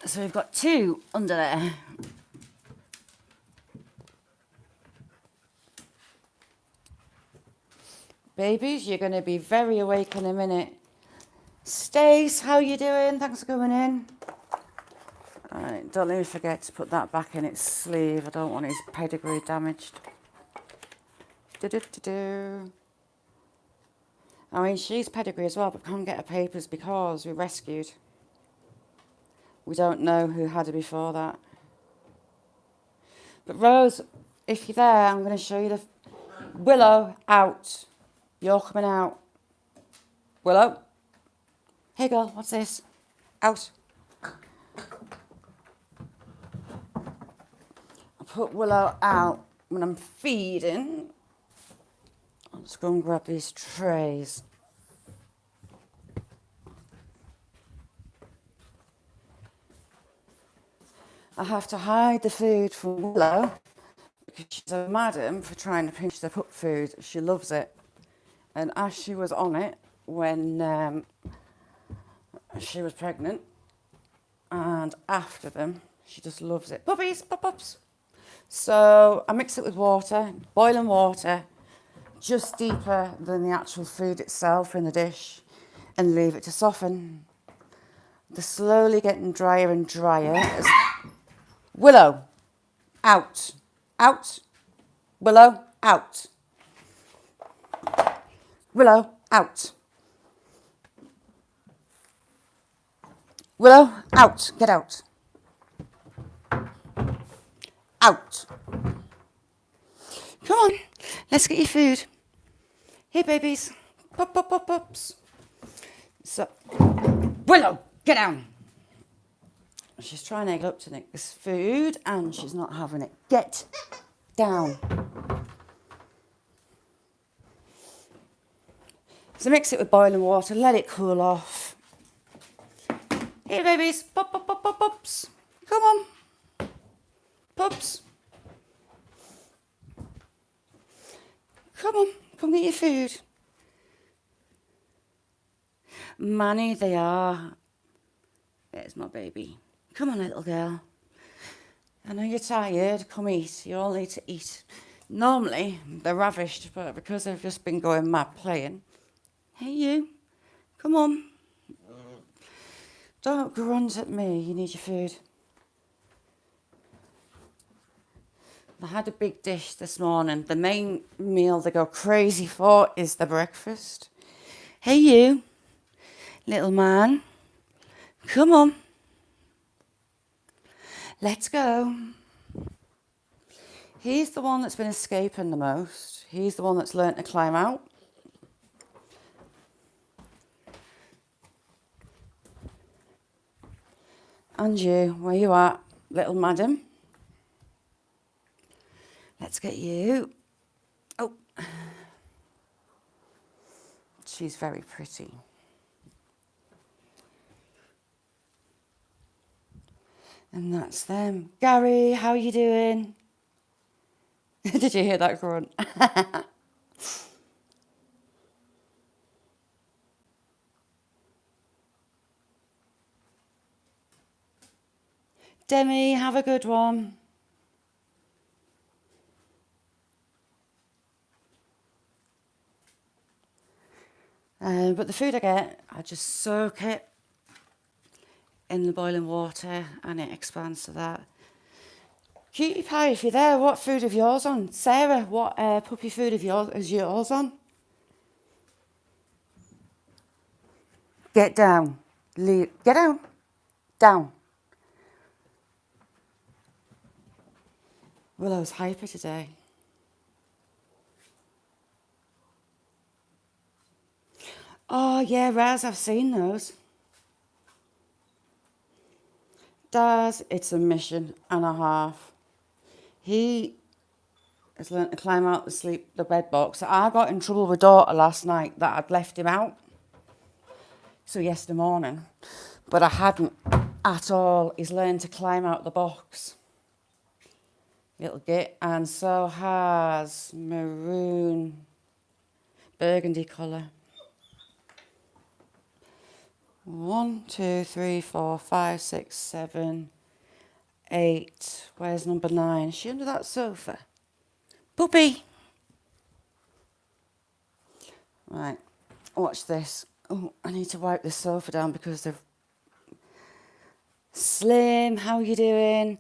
So we've got two under there. Babies, you're going to be very awake in a minute. Stace, how you doing? Thanks for coming in. All right, don't let me forget to put that back in its sleeve. I don't want his pedigree damaged. I mean, she's pedigree as well, but can't get her papers because we rescued. We don't know who had her before that. But Rose, if you're there, I'm going to show you the... Willow, out. You're coming out. Willow. Hey girl, what's this? Out. I put Willow out when I'm feeding. I'll just go and grab these trays. I have to hide the food from Willow because she's a madam for trying to pinch the pup food. She loves it. And as she was on it when she was pregnant and after them, she just loves it. Puppies, pups. So I mix it with water, boiling water, just deeper than the actual food itself in the dish, and leave it to soften. They're slowly getting drier and drier. Willow, out. Out. Willow, out. Willow, out. Willow, out. Get out. Out. Come on, let's get your food. Here, babies. Pups. So, Willow, get down. She's trying to get up to nick this food and she's not having it. Get down. So mix it with boiling water, let it cool off. Here, babies. Pups. Come on. Pups. Come on, come get your food. Manny, they are. There's my baby. Come on, little girl. I know you're tired, come eat. You all need to eat. Normally, they're ravished, but because they've just been going mad playing. Hey, you, come on. Don't grunt at me, you need your food. I had a big dish this morning. The main meal they go crazy for is the breakfast. Hey, you, little man, come on. Let's go. He's the one that's been escaping the most. He's the one that's learnt to climb out. And you, where you at, little madam? Let's get you. Oh, she's very pretty. And that's them. Gary, how are you doing? Did you hear that grunt? Demi, have a good one. But the food I get, I just soak it in the boiling water and it expands to that. Cutie Pie, if you're there, what food have yours on? Sarah, what puppy food is yours on? Get down. Get down. Down. Willow's hyper today. Oh, yeah, Raz, I've seen those. Daz, it's a mission and a half. He has learnt to climb out the bed box. I got in trouble with daughter last night that I'd left him out. So yesterday morning. But I hadn't at all. He's learned to climb out the box. Little git. And so has maroon burgundy colour. 1, 2, 3, 4, 5, 6, 7, 8. Where's number 9? Is she under that sofa? Puppy! Right, watch this. Oh, I need to wipe this sofa down because they're... Slim, how are you doing?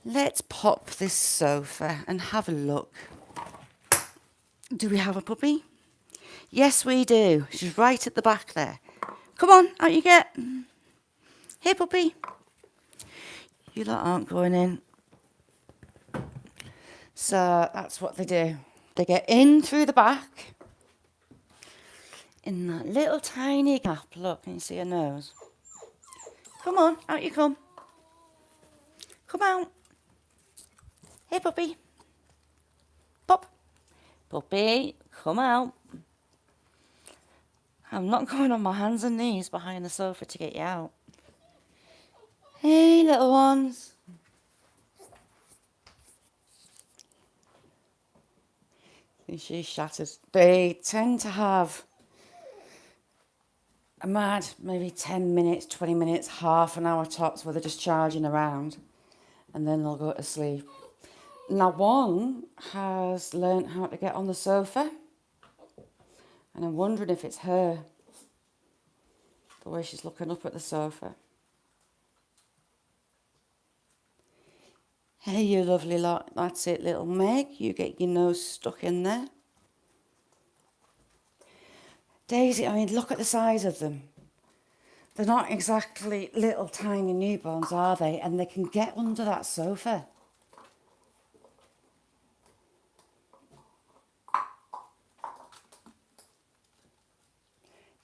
Let's pop this sofa and have a look. Do we have a puppy? Yes, we do. She's right at the back there. Come on, out you get. Here, puppy. You lot aren't going in. So that's what they do. They get in through the back. In that little tiny gap. Look, can you see her nose? Come on, out you come. Come out. Here, puppy. Pop. Puppy, come out. I'm not going on my hands and knees behind the sofa to get you out. Hey, little ones. She's shattered. They tend to have a mad, maybe 10 minutes, 20 minutes, half an hour tops where they're just charging around and then they'll go to sleep. Now one has learnt how to get on the sofa and I'm wondering if it's her, the way she's looking up at the sofa. Hey, you lovely lot. That's it, little Meg. You get your nose stuck in there. Daisy, I mean, look at the size of them. They're not exactly little tiny newborns, are they? And they can get under that sofa.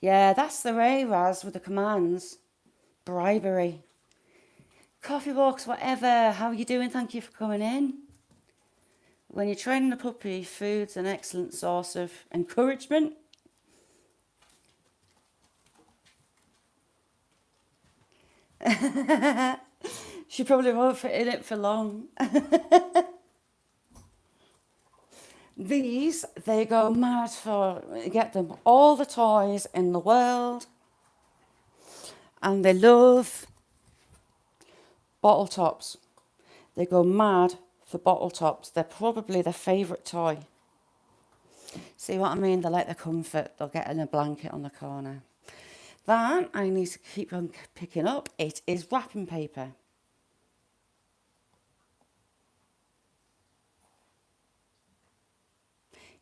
Yeah, that's the way, Raz, with the commands. Bribery. Coffee walks, whatever. How are you doing? Thank you for coming in. When you're training a puppy, food's an excellent source of encouragement. She probably won't fit in it for long. These, they go mad for, get them all the toys in the world. And they love bottle tops. They go mad for bottle tops. They're probably their favourite toy. See what I mean? They like the comfort. They'll get in a blanket on the corner. That I need to keep on picking up. It is wrapping paper.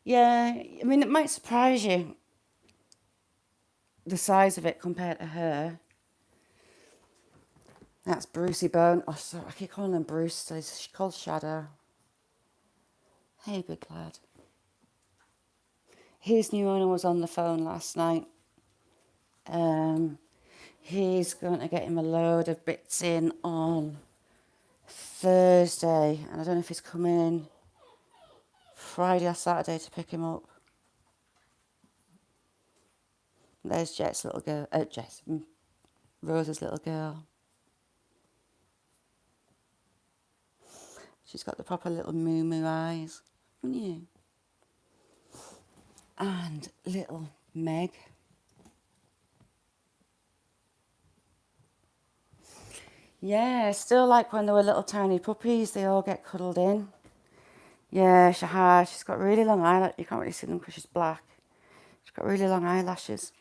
Yeah, I mean, it might surprise you, the size of it compared to her. That's Brucey Bone. Oh, sorry, I keep calling him Bruce. She's called Shadow. Hey, big lad. His new owner was on the phone last night. He's going to get him a load of bits in on Thursday. And I don't know if he's coming Friday or Saturday to pick him up. There's Jet's little girl. Rosa's little girl. She's got the proper little moo eyes, haven't you? And little Meg. Yeah, still like when they were little tiny puppies, they all get cuddled in. Yeah, she has. She's got really long eyelashes. You can't really see them because she's black. She's got really long eyelashes.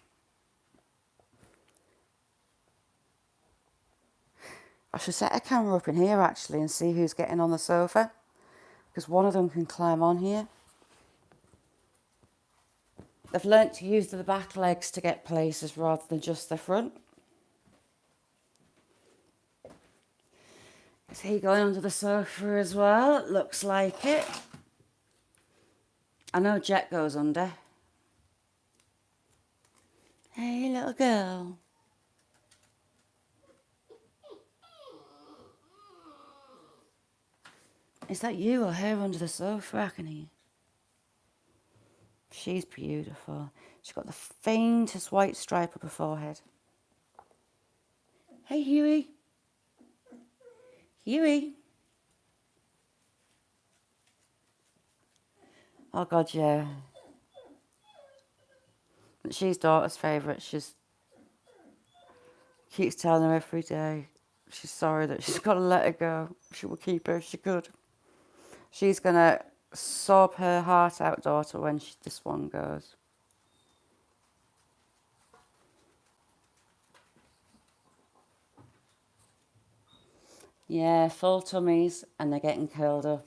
I should set a camera up in here actually and see who's getting on the sofa, because one of them can climb on here. They've learnt to use the back legs to get places rather than just the front. Is he going under the sofa as well? It looks like it. I know Jet goes under. Hey, little girl. Is that you or her under the sofa, Agony? She's beautiful. She's got the faintest white stripe up her forehead. Hey, Huey. Huey. Oh, God, yeah. She's daughter's favourite. She's keeps telling her every day she's sorry that she's got to let her go. She will keep her if she could. She's going to sob her heart out, daughter, when this one goes. Yeah, full tummies and they're getting curled up.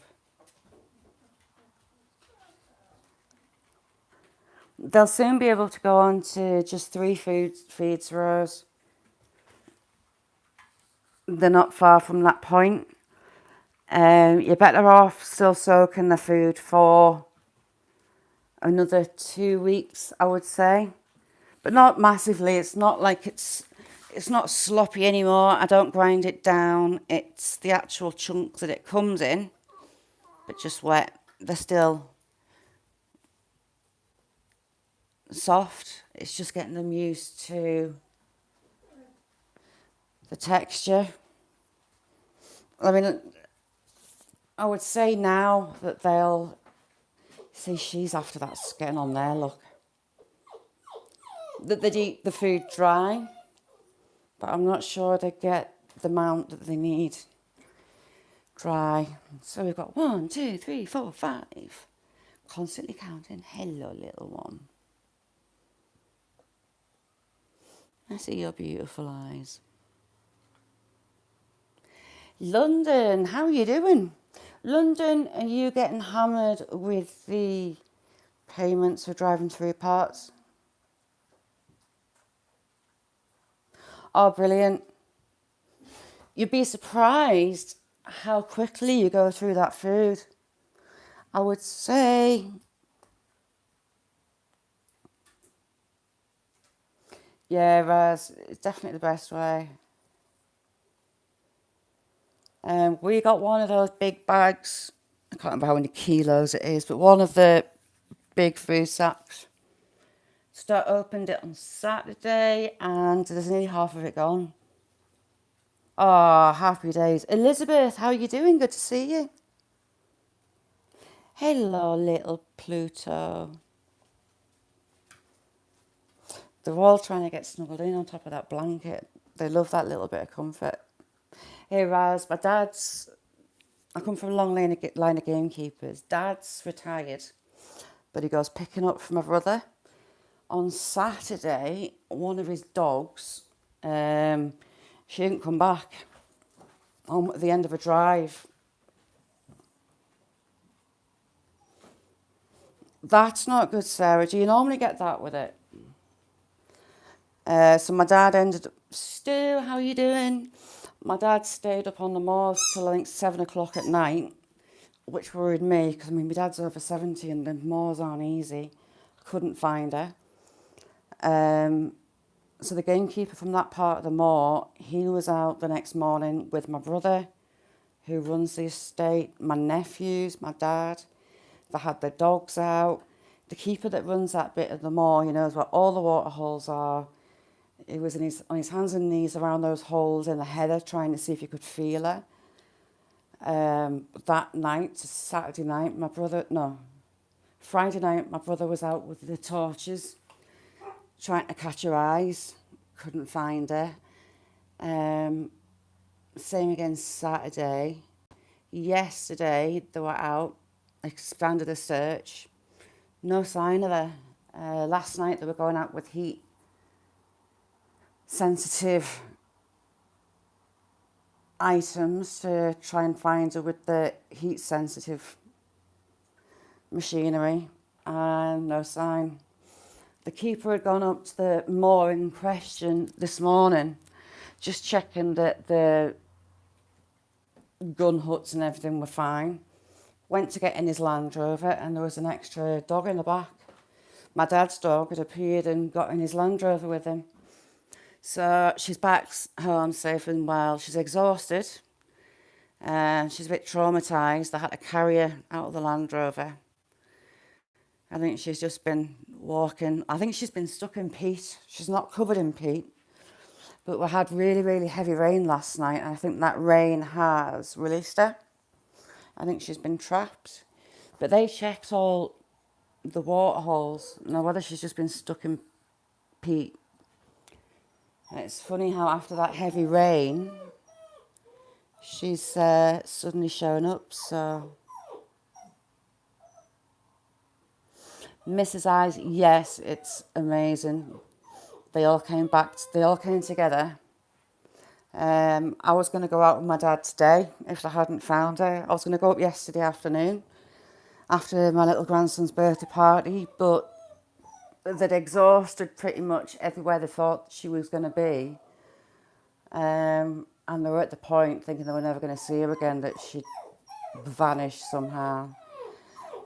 They'll soon be able to go on to just 3 feeds, Rose. They're not far from that point. You're better off still soaking the food for another 2 weeks, I would say. But not massively. It's not like it's not sloppy anymore. I don't grind it down. It's the actual chunk that it comes in, but just wet. They're still soft. It's just getting them used to the texture. I mean, I would say now that they'll see she's after that's getting on there, look. That they'd eat the food dry, but I'm not sure they get the amount that they need dry. So we've got 1, 2, 3, 4, 5. Constantly counting. Hello, little one. I see your beautiful eyes. London, how are you doing? London, are you getting hammered with the payments for driving through parts? Oh, brilliant. You'd be surprised how quickly you go through that food. I would say yeah, Raz, it's definitely the best way. We got one of those big bags. I can't remember how many kilos it is, but one of the big food sacks. Opened it on Saturday and there's nearly half of it gone. Oh, happy days. Elizabeth, how are you doing? Good to see you. Hello, little Pluto. They're all trying to get snuggled in on top of that blanket. They love that little bit of comfort. Hey, Raz, my dad's I come from a long line of gamekeepers. Dad's retired, but he goes picking up for my brother. On Saturday, one of his dogs, she didn't come back home at the end of a drive. That's not good, Sarah. Do you normally get that with it? So my dad ended up, Stu, how are you doing? My dad stayed up on the moors till I think 7 o'clock at night, which worried me because I mean my dad's over 70 and the moors aren't easy. Couldn't find her. So the gamekeeper from that part of the moor, he was out the next morning with my brother, who runs the estate, my nephews, my dad. They had their dogs out. The keeper that runs that bit of the moor, he knows where all the water holes are. He was on his hands and knees around those holes in the heather, trying to see if he could feel her. That night, Friday night, my brother was out with the torches, trying to catch her eyes. Couldn't find her. Same again Saturday. Yesterday, they were out, expanded the search. No sign of her. Last night, they were going out with heat sensitive items to try and find her with the heat sensitive machinery, and no sign. The keeper had gone up to the moor in question this morning, just checking that the gun huts and everything were fine. Went to get in his Land Rover and there was an extra dog in the back. My dad's dog had appeared and got in his Land Rover with him. So she's back home safe and well. She's exhausted. She's a bit traumatised. I had to carry her out of the Land Rover. I think she's just been walking. I think she's been stuck in peat. She's not covered in peat. But we had really, really heavy rain last night. And I think that rain has released her. I think she's been trapped. But they checked all the water holes. Now, whether she's just been stuck in peat. It's funny how after that heavy rain, she's suddenly showing up, so. Mrs. Eyes, yes, it's amazing. They all came together. I was going to go out with my dad today if I hadn't found her. I was going to go up yesterday afternoon after my little grandson's birthday party, but they'd exhausted pretty much everywhere they thought she was going to be. And they were at the point thinking they were never going to see her again, that she'd vanished somehow.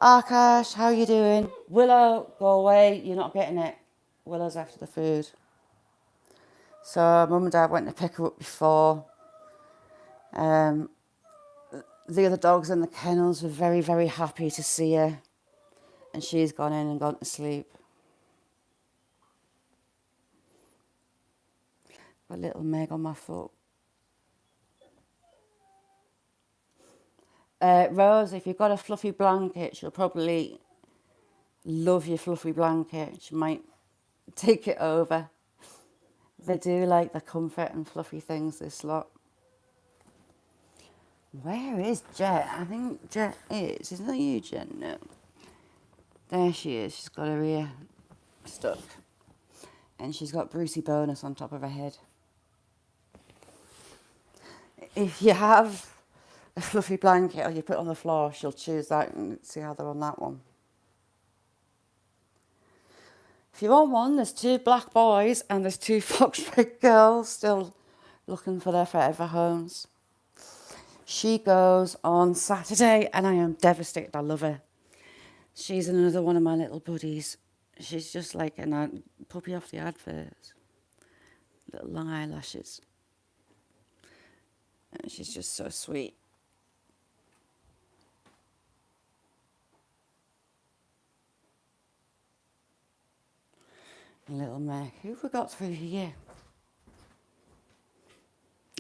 Akash, how you doing? Willow, go away, you're not getting it. Willow's after the food. So Mum and Dad went to pick her up before. The other dogs in the kennels were very, very happy to see her. And she's gone in and gone to sleep. Got little Meg on my foot. Rose, if you've got a fluffy blanket, she'll probably love your fluffy blanket. She might take it over. They do like the comfort and fluffy things, this lot. Where is Jet? I think Jet is. Isn't that you, Jet? No. There she is. She's got her ear stuck. And she's got Brucey bonus on top of her head. If you have a fluffy blanket or you put it on the floor, she'll choose that and see how they're on that one. If you want one, there's 2 black boys and there's 2 fox-red girls still looking for their forever homes. She goes on Saturday and I am devastated. I love her. She's another one of my little buddies. She's just like a puppy off the advert. Little long eyelashes. And she's just so sweet. Little Meg. Who have we got through here?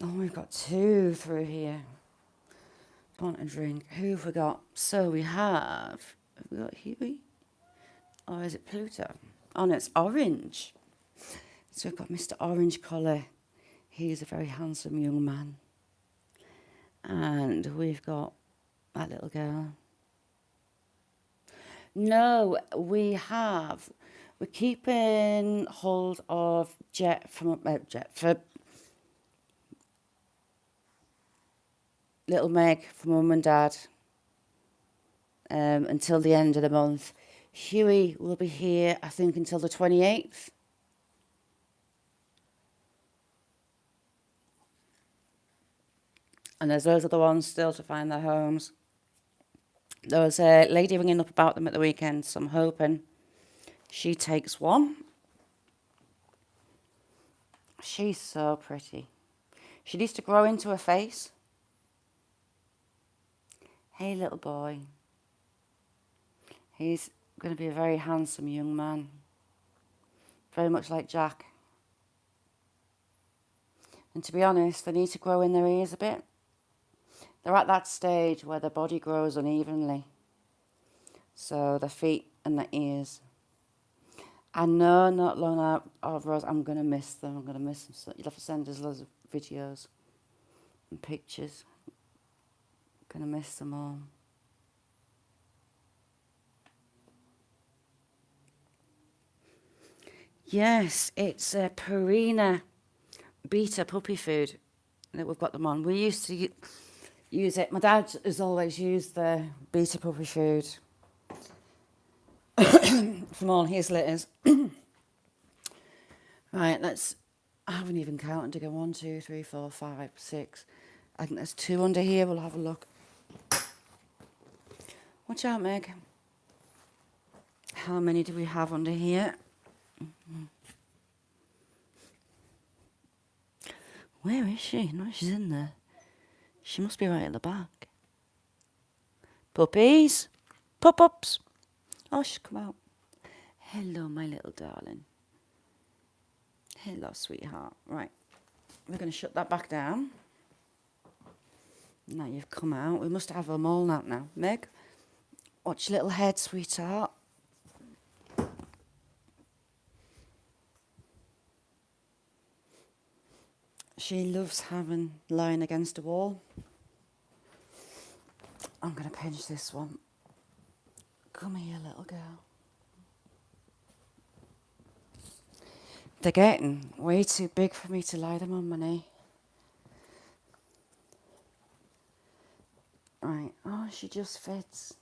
Oh, we've got 2 through here. Want a drink. Who have we got? So we have we got Huey? Or is it Pluto? Oh no, it's Orange. So we've got Mr. Orange Collar. He's a very handsome young man. And we've got That little girl. No, we're keeping hold of Jet for little Meg for mum and dad until the end of the month. Huey will be here, I think, until the 28th. And there's those other ones still to find their homes. There was a lady ringing up about them at the weekend, so I'm hoping she takes one. She's so pretty. She needs to grow into her face. Hey, little boy. He's going to be a very handsome young man. Very much like Jack. And to be honest, they need to grow in their ears a bit. They're at that stage where their body grows unevenly. So their feet and their ears. I know not long out of Rose, I'm going to miss them. I'm going to miss them. So you'll have to send us loads of videos and pictures. I'm going to miss them all. Yes, it's a Purina Beta puppy food that we've got them on. We used to use it. My dad has always used the Beta puppy food from all his litters. Right, I haven't even counted to go 1, 2, 3, 4, 5, 6. I think there's 2 under here. We'll have a look. Watch out, Meg. How many do we have under here? Where is she? No, she's in there. She must be right at the back. Puppies. Pop-ups. Oh, she's come out. Hello, my little darling. Hello, sweetheart. Right. We're going to shut that back down. Now you've come out. We must have them all out now. Meg, watch your little head, sweetheart. She loves lying against a wall. I'm going to pinch this one. Come here, little girl. They're getting way too big for me to lie them on my knee. Right, oh, she just fits.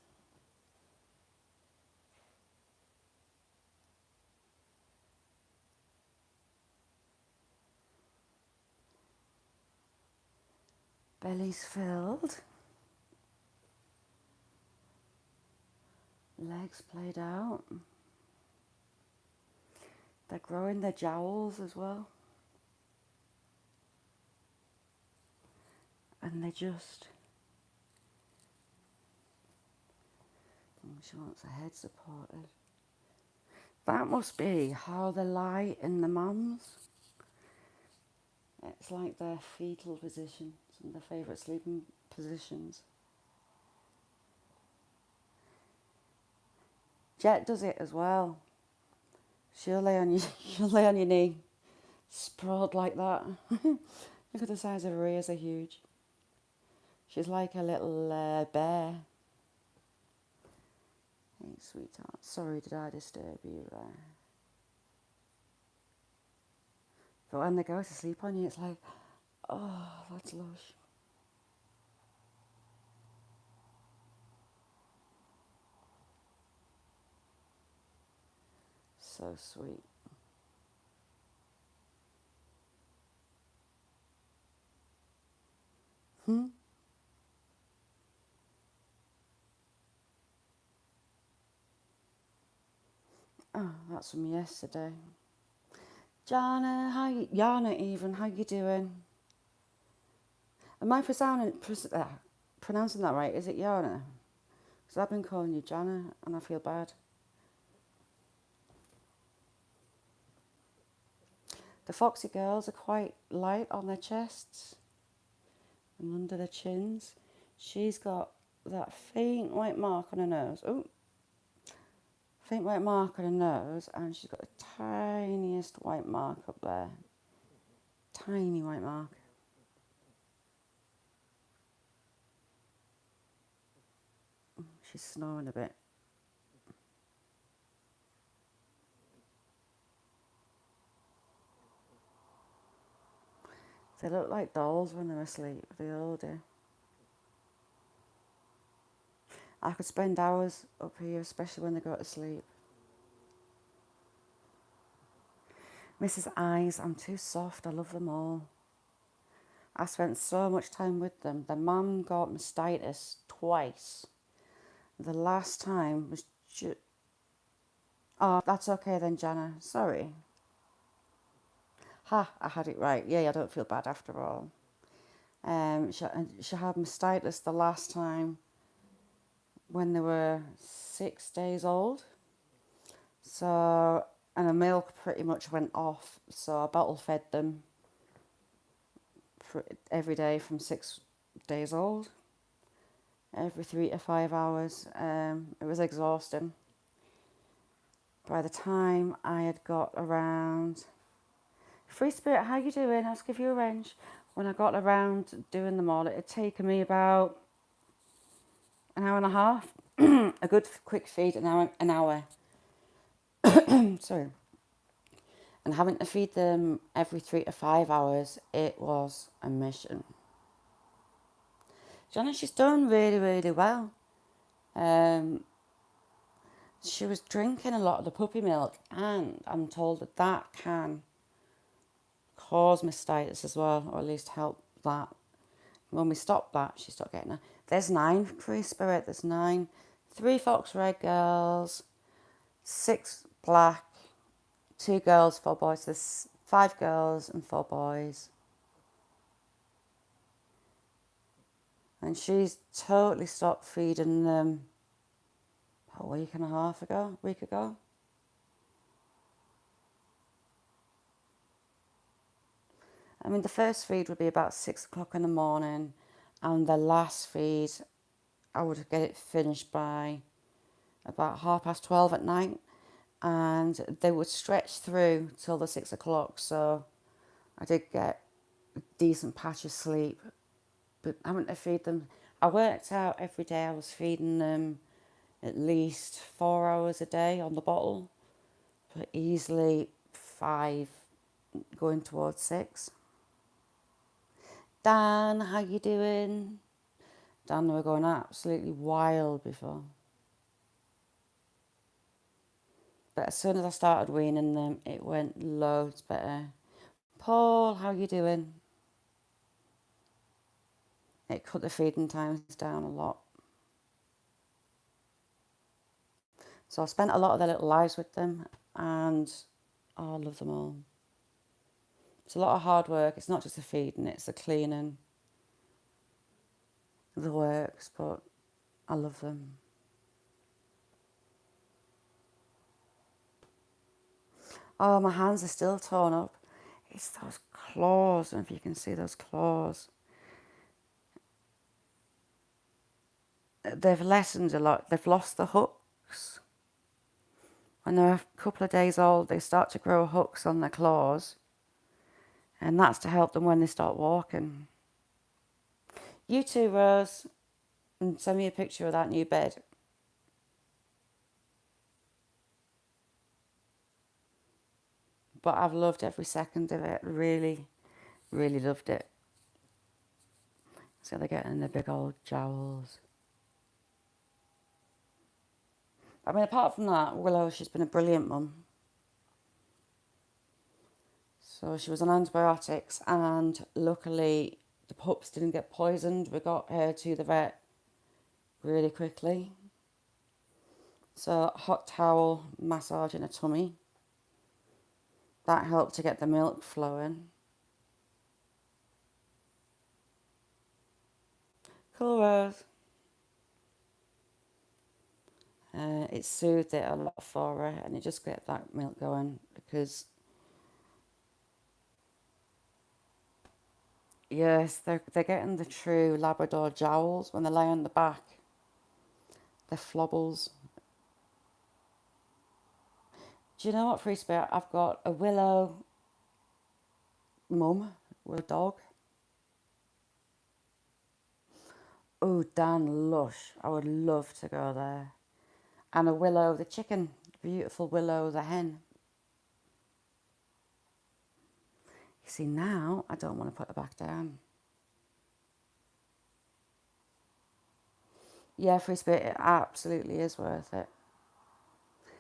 Belly's filled. Legs played out. They're growing their jowls as well. And she wants her head supported. That must be how they lie in the mums. It's like their fetal position, some of their favourite sleeping positions. Jet does it as well. She'll lay on your knee, sprawled like that. Look at the size of her ears, they're huge. She's like a little bear. Hey, sweetheart. Sorry, did I disturb you there? But when they go to sleep on you, it's like, oh, that's lush. So sweet. Oh, that's from yesterday. Jana, Yana even, how you doing? Am I pronouncing that right? Is it Yana? Because I've been calling you Jana and I feel bad. The foxy girls are quite light on their chests and under their chins. She's got that faint white mark on her nose. Oh, faint white mark on her nose, and she's got the tiniest white mark up there. Tiny white mark. She's snoring a bit. They look like dolls when they're asleep. They all do. I could spend hours up here, especially when they go to sleep. Mrs. Eyes, I'm too soft. I love them all. I spent so much time with them. The mum got mastitis twice. The last time was oh, that's okay then, Jana. Sorry. Ha, I had it right. Yeah, I don't feel bad after all. She had mastitis the last time when they were 6 days old. So, and the milk pretty much went off. So I bottle fed them every day from 6 days old, every 3 to 5 hours. It was exhausting. By the time I had got around, Free Spirit, how you doing? I'll give you a wrench. When I got around doing them all, it had taken me about an hour and a half. A good quick feed, an hour. Sorry. And having to feed them every 3 to 5 hours, it was a mission. Jana, she's done really, really well. She was drinking a lot of the puppy milk, and I'm told that that can cause mastitis as well, or at least help that. When we stopped that, she stopped getting her. There's 9 Free Spirit. There's 9. 3 fox red girls, 6 black, 2 girls, 4 boys. There's 5 girls and 4 boys. And she's totally stopped feeding them a week and a week ago. I mean, the first feed would be about 6 o'clock in the morning, and the last feed, I would get it finished by about 12:30 at night, and they would stretch through till the 6 o'clock, so I did get a decent patch of sleep, but having to feed them, I worked out every day I was feeding them at least 4 hours a day on the bottle, but easily 5 going towards 6. Dan, how you doing? Dan, they were going absolutely wild before. But as soon as I started weaning them, it went loads better. Paul, how you doing? It cut the feeding times down a lot. So I spent a lot of their little lives with them, and I love them all. It's a lot of hard work. It's not just the feeding, it's the cleaning, the works, but I love them. Oh, my hands are still torn up. It's those claws. I don't know if you can see those claws. They've lessened a lot. They've lost the hooks. When they're a couple of days old, they start to grow hooks on their claws. And that's to help them when they start walking. You too, Rose. And send me a picture of that new bed. But I've loved every second of it. Really, really loved it. So they're getting the big old jowls. I mean, apart from that, Willow, she's been a brilliant mum. So she was on antibiotics, and luckily the pups didn't get poisoned. We got her to the vet really quickly. So hot towel massage in her tummy. That helped to get the milk flowing. Cool, Rose. It soothed it a lot for her, and it just got that milk going, because yes, they're getting the true Labrador jowls when they lay on the back. They're flobbles. Do you know what, Free Spirit? I've got a Willow mum with a dog. Oh, Dan Lush. I would love to go there. And a Willow the chicken. Beautiful Willow the hen. You see, now I don't want to put her back down. Yeah, Free Spirit, it absolutely is worth it.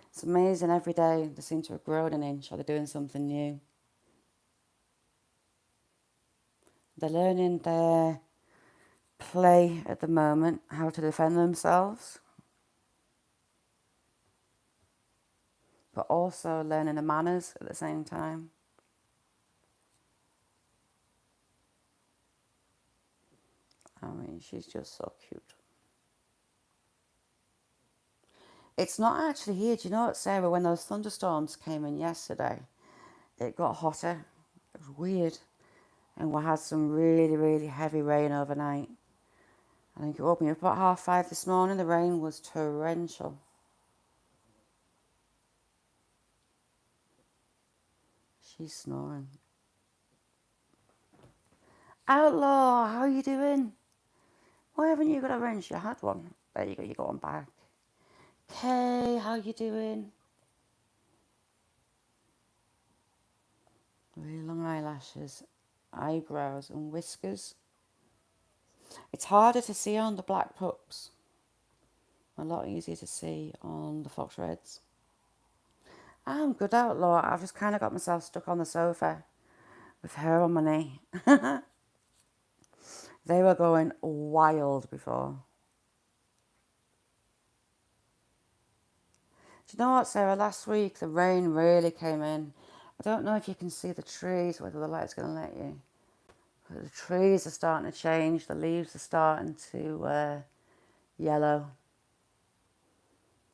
It's amazing every day they seem to have grown an inch or they're doing something new. They're learning their play at the moment, how to defend themselves, but also learning the manners at the same time. I mean, she's just so cute. It's not actually here. Do you know what, Sarah? When those thunderstorms came in yesterday, it got hotter. It was weird. And we had some really, really heavy rain overnight. I think it woke me up about 5:30 this morning. The rain was torrential. She's snoring. Outlaw, how are you doing? Why haven't you got a wrench? You had one. There you go, you got one back. Kay, how you doing? Really long eyelashes, eyebrows and whiskers. It's harder to see on the black pups. A lot easier to see on the fox reds. I'm good, Outlaw. I've just kind of got myself stuck on the sofa with her on my knee. They were going wild before. Do you know what, Sarah? Last week the rain really came in. I don't know if you can see the trees, whether the light's going to let you. But the trees are starting to change. The leaves are starting to yellow.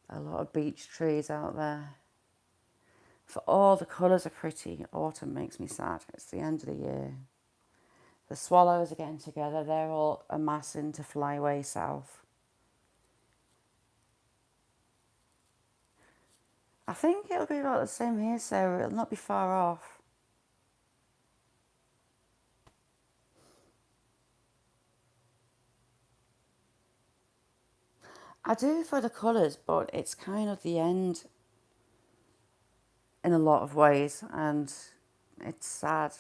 A lot of beech trees out there. For all the colours are pretty, autumn makes me sad. It's the end of the year. The swallows are getting together. They're all amassing to fly away south. I think it'll be about the same here, Sarah. It'll not be far off. I do for the colours, but it's kind of the end in a lot of ways, and it's sad.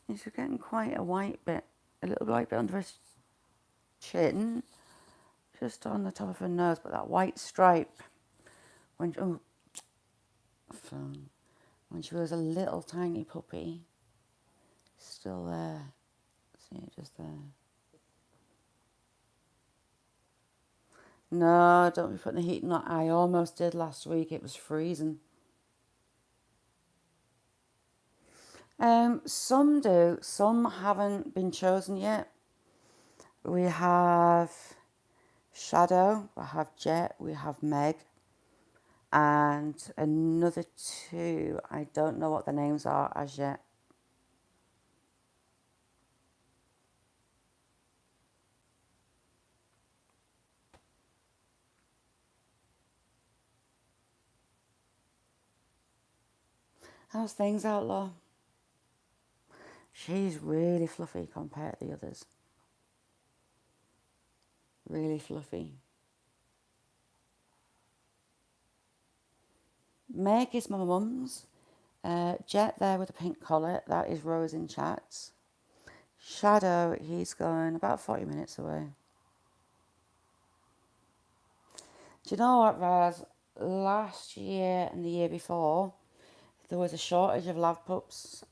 She's getting quite a white bit, a little white bit under her chin, just on the top of her nose, but that white stripe, when she was a little tiny puppy, still there. See it just there. No, don't be putting the heating on. I almost did last week. It was freezing. Some do. Some haven't been chosen yet. We have Shadow, we have Jet, we have Meg, and another two. I don't know what the names are as yet. How's things, Outlaw? She's really fluffy compared to the others. Really fluffy. Meg is my mum's. Jet there with a pink collar, that is Rose in Chats. Shadow, he's going about 40 minutes away. Do you know what, Raz? Last year and the year before, there was a shortage of lab pups.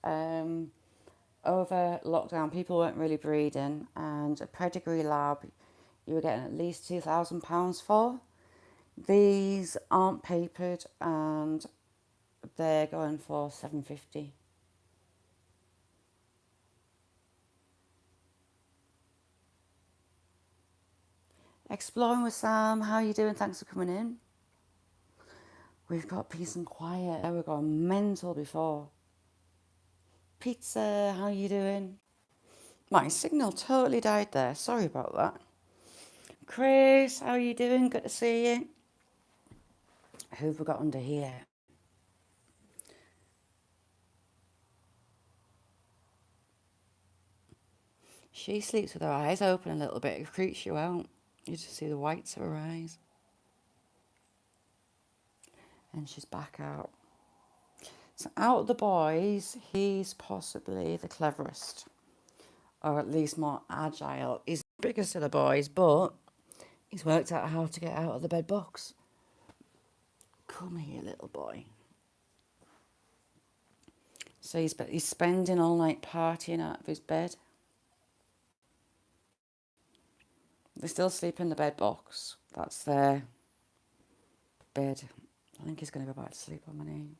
Over lockdown, people weren't really breeding, and a pedigree lab you were getting at least £2,000 for. These aren't papered, and they're going for $750. Exploring with Sam, how are you doing? Thanks for coming in. We've got peace and quiet. We got mental before. Pizza, how are you doing? My signal totally died there. Sorry about that. Chris, how are you doing? Good to see you. Who have we got under here? She sleeps with her eyes open a little bit. It freaks you out. You just see the whites of her eyes. And she's back out. So out of the boys, he's possibly the cleverest. Or at least more agile. He's the biggest of the boys, but he's worked out how to get out of the bed box. Come here, little boy. So he's spending all night partying out of his bed. They still sleep in the bed box. That's their bed. I think he's going to go back to sleep on my knee.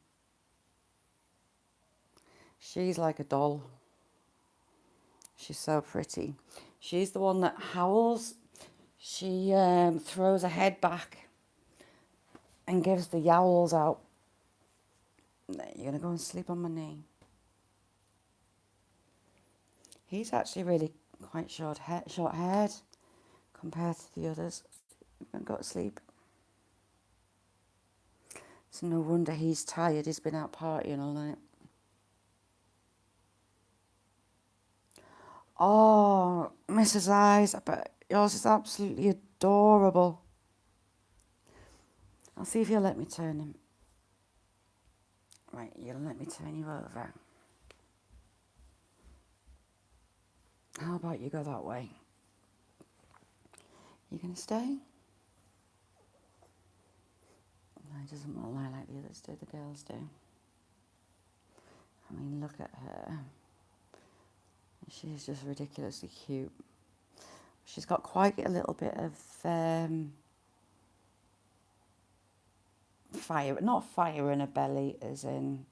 She's like a doll. She's so pretty. She's the one that howls. She throws her head back and gives the yowls out. You're going to go and sleep on my knee. He's actually really quite short-haired compared to the others. I'm going to go to sleep. So no wonder he's tired. He's been out partying all night. Oh, Mrs. Eyes, I bet yours is absolutely adorable. I'll see if you'll let me turn him. Right, you'll let me turn you over. How about you go that way? You going to stay? No, he doesn't want to lie like the others do, the girls do. I mean, look at her. She's just ridiculously cute. She's got quite a little bit of fire, not fire in her belly as in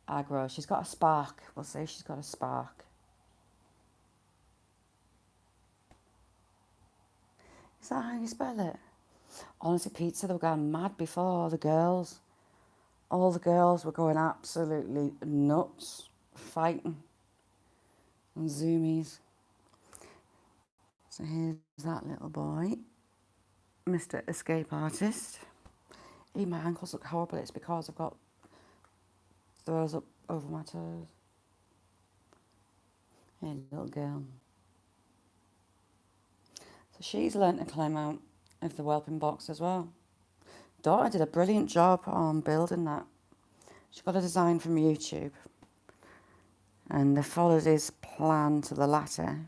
aggro. She's got a spark. We'll say she's got a spark. Is that how you spell it? Honestly, Pizza, they were going mad before, the girls. All the girls were going absolutely nuts, fighting. And zoomies. So here's that little boy, Mr. Escape Artist. My ankles look horrible. It's because I've got throws up over my toes. Hey, little girl. So she's learnt to climb out of the whelping box as well. Daughter did a brilliant job on building that. She got a design from YouTube. And they followed his plan to the latter.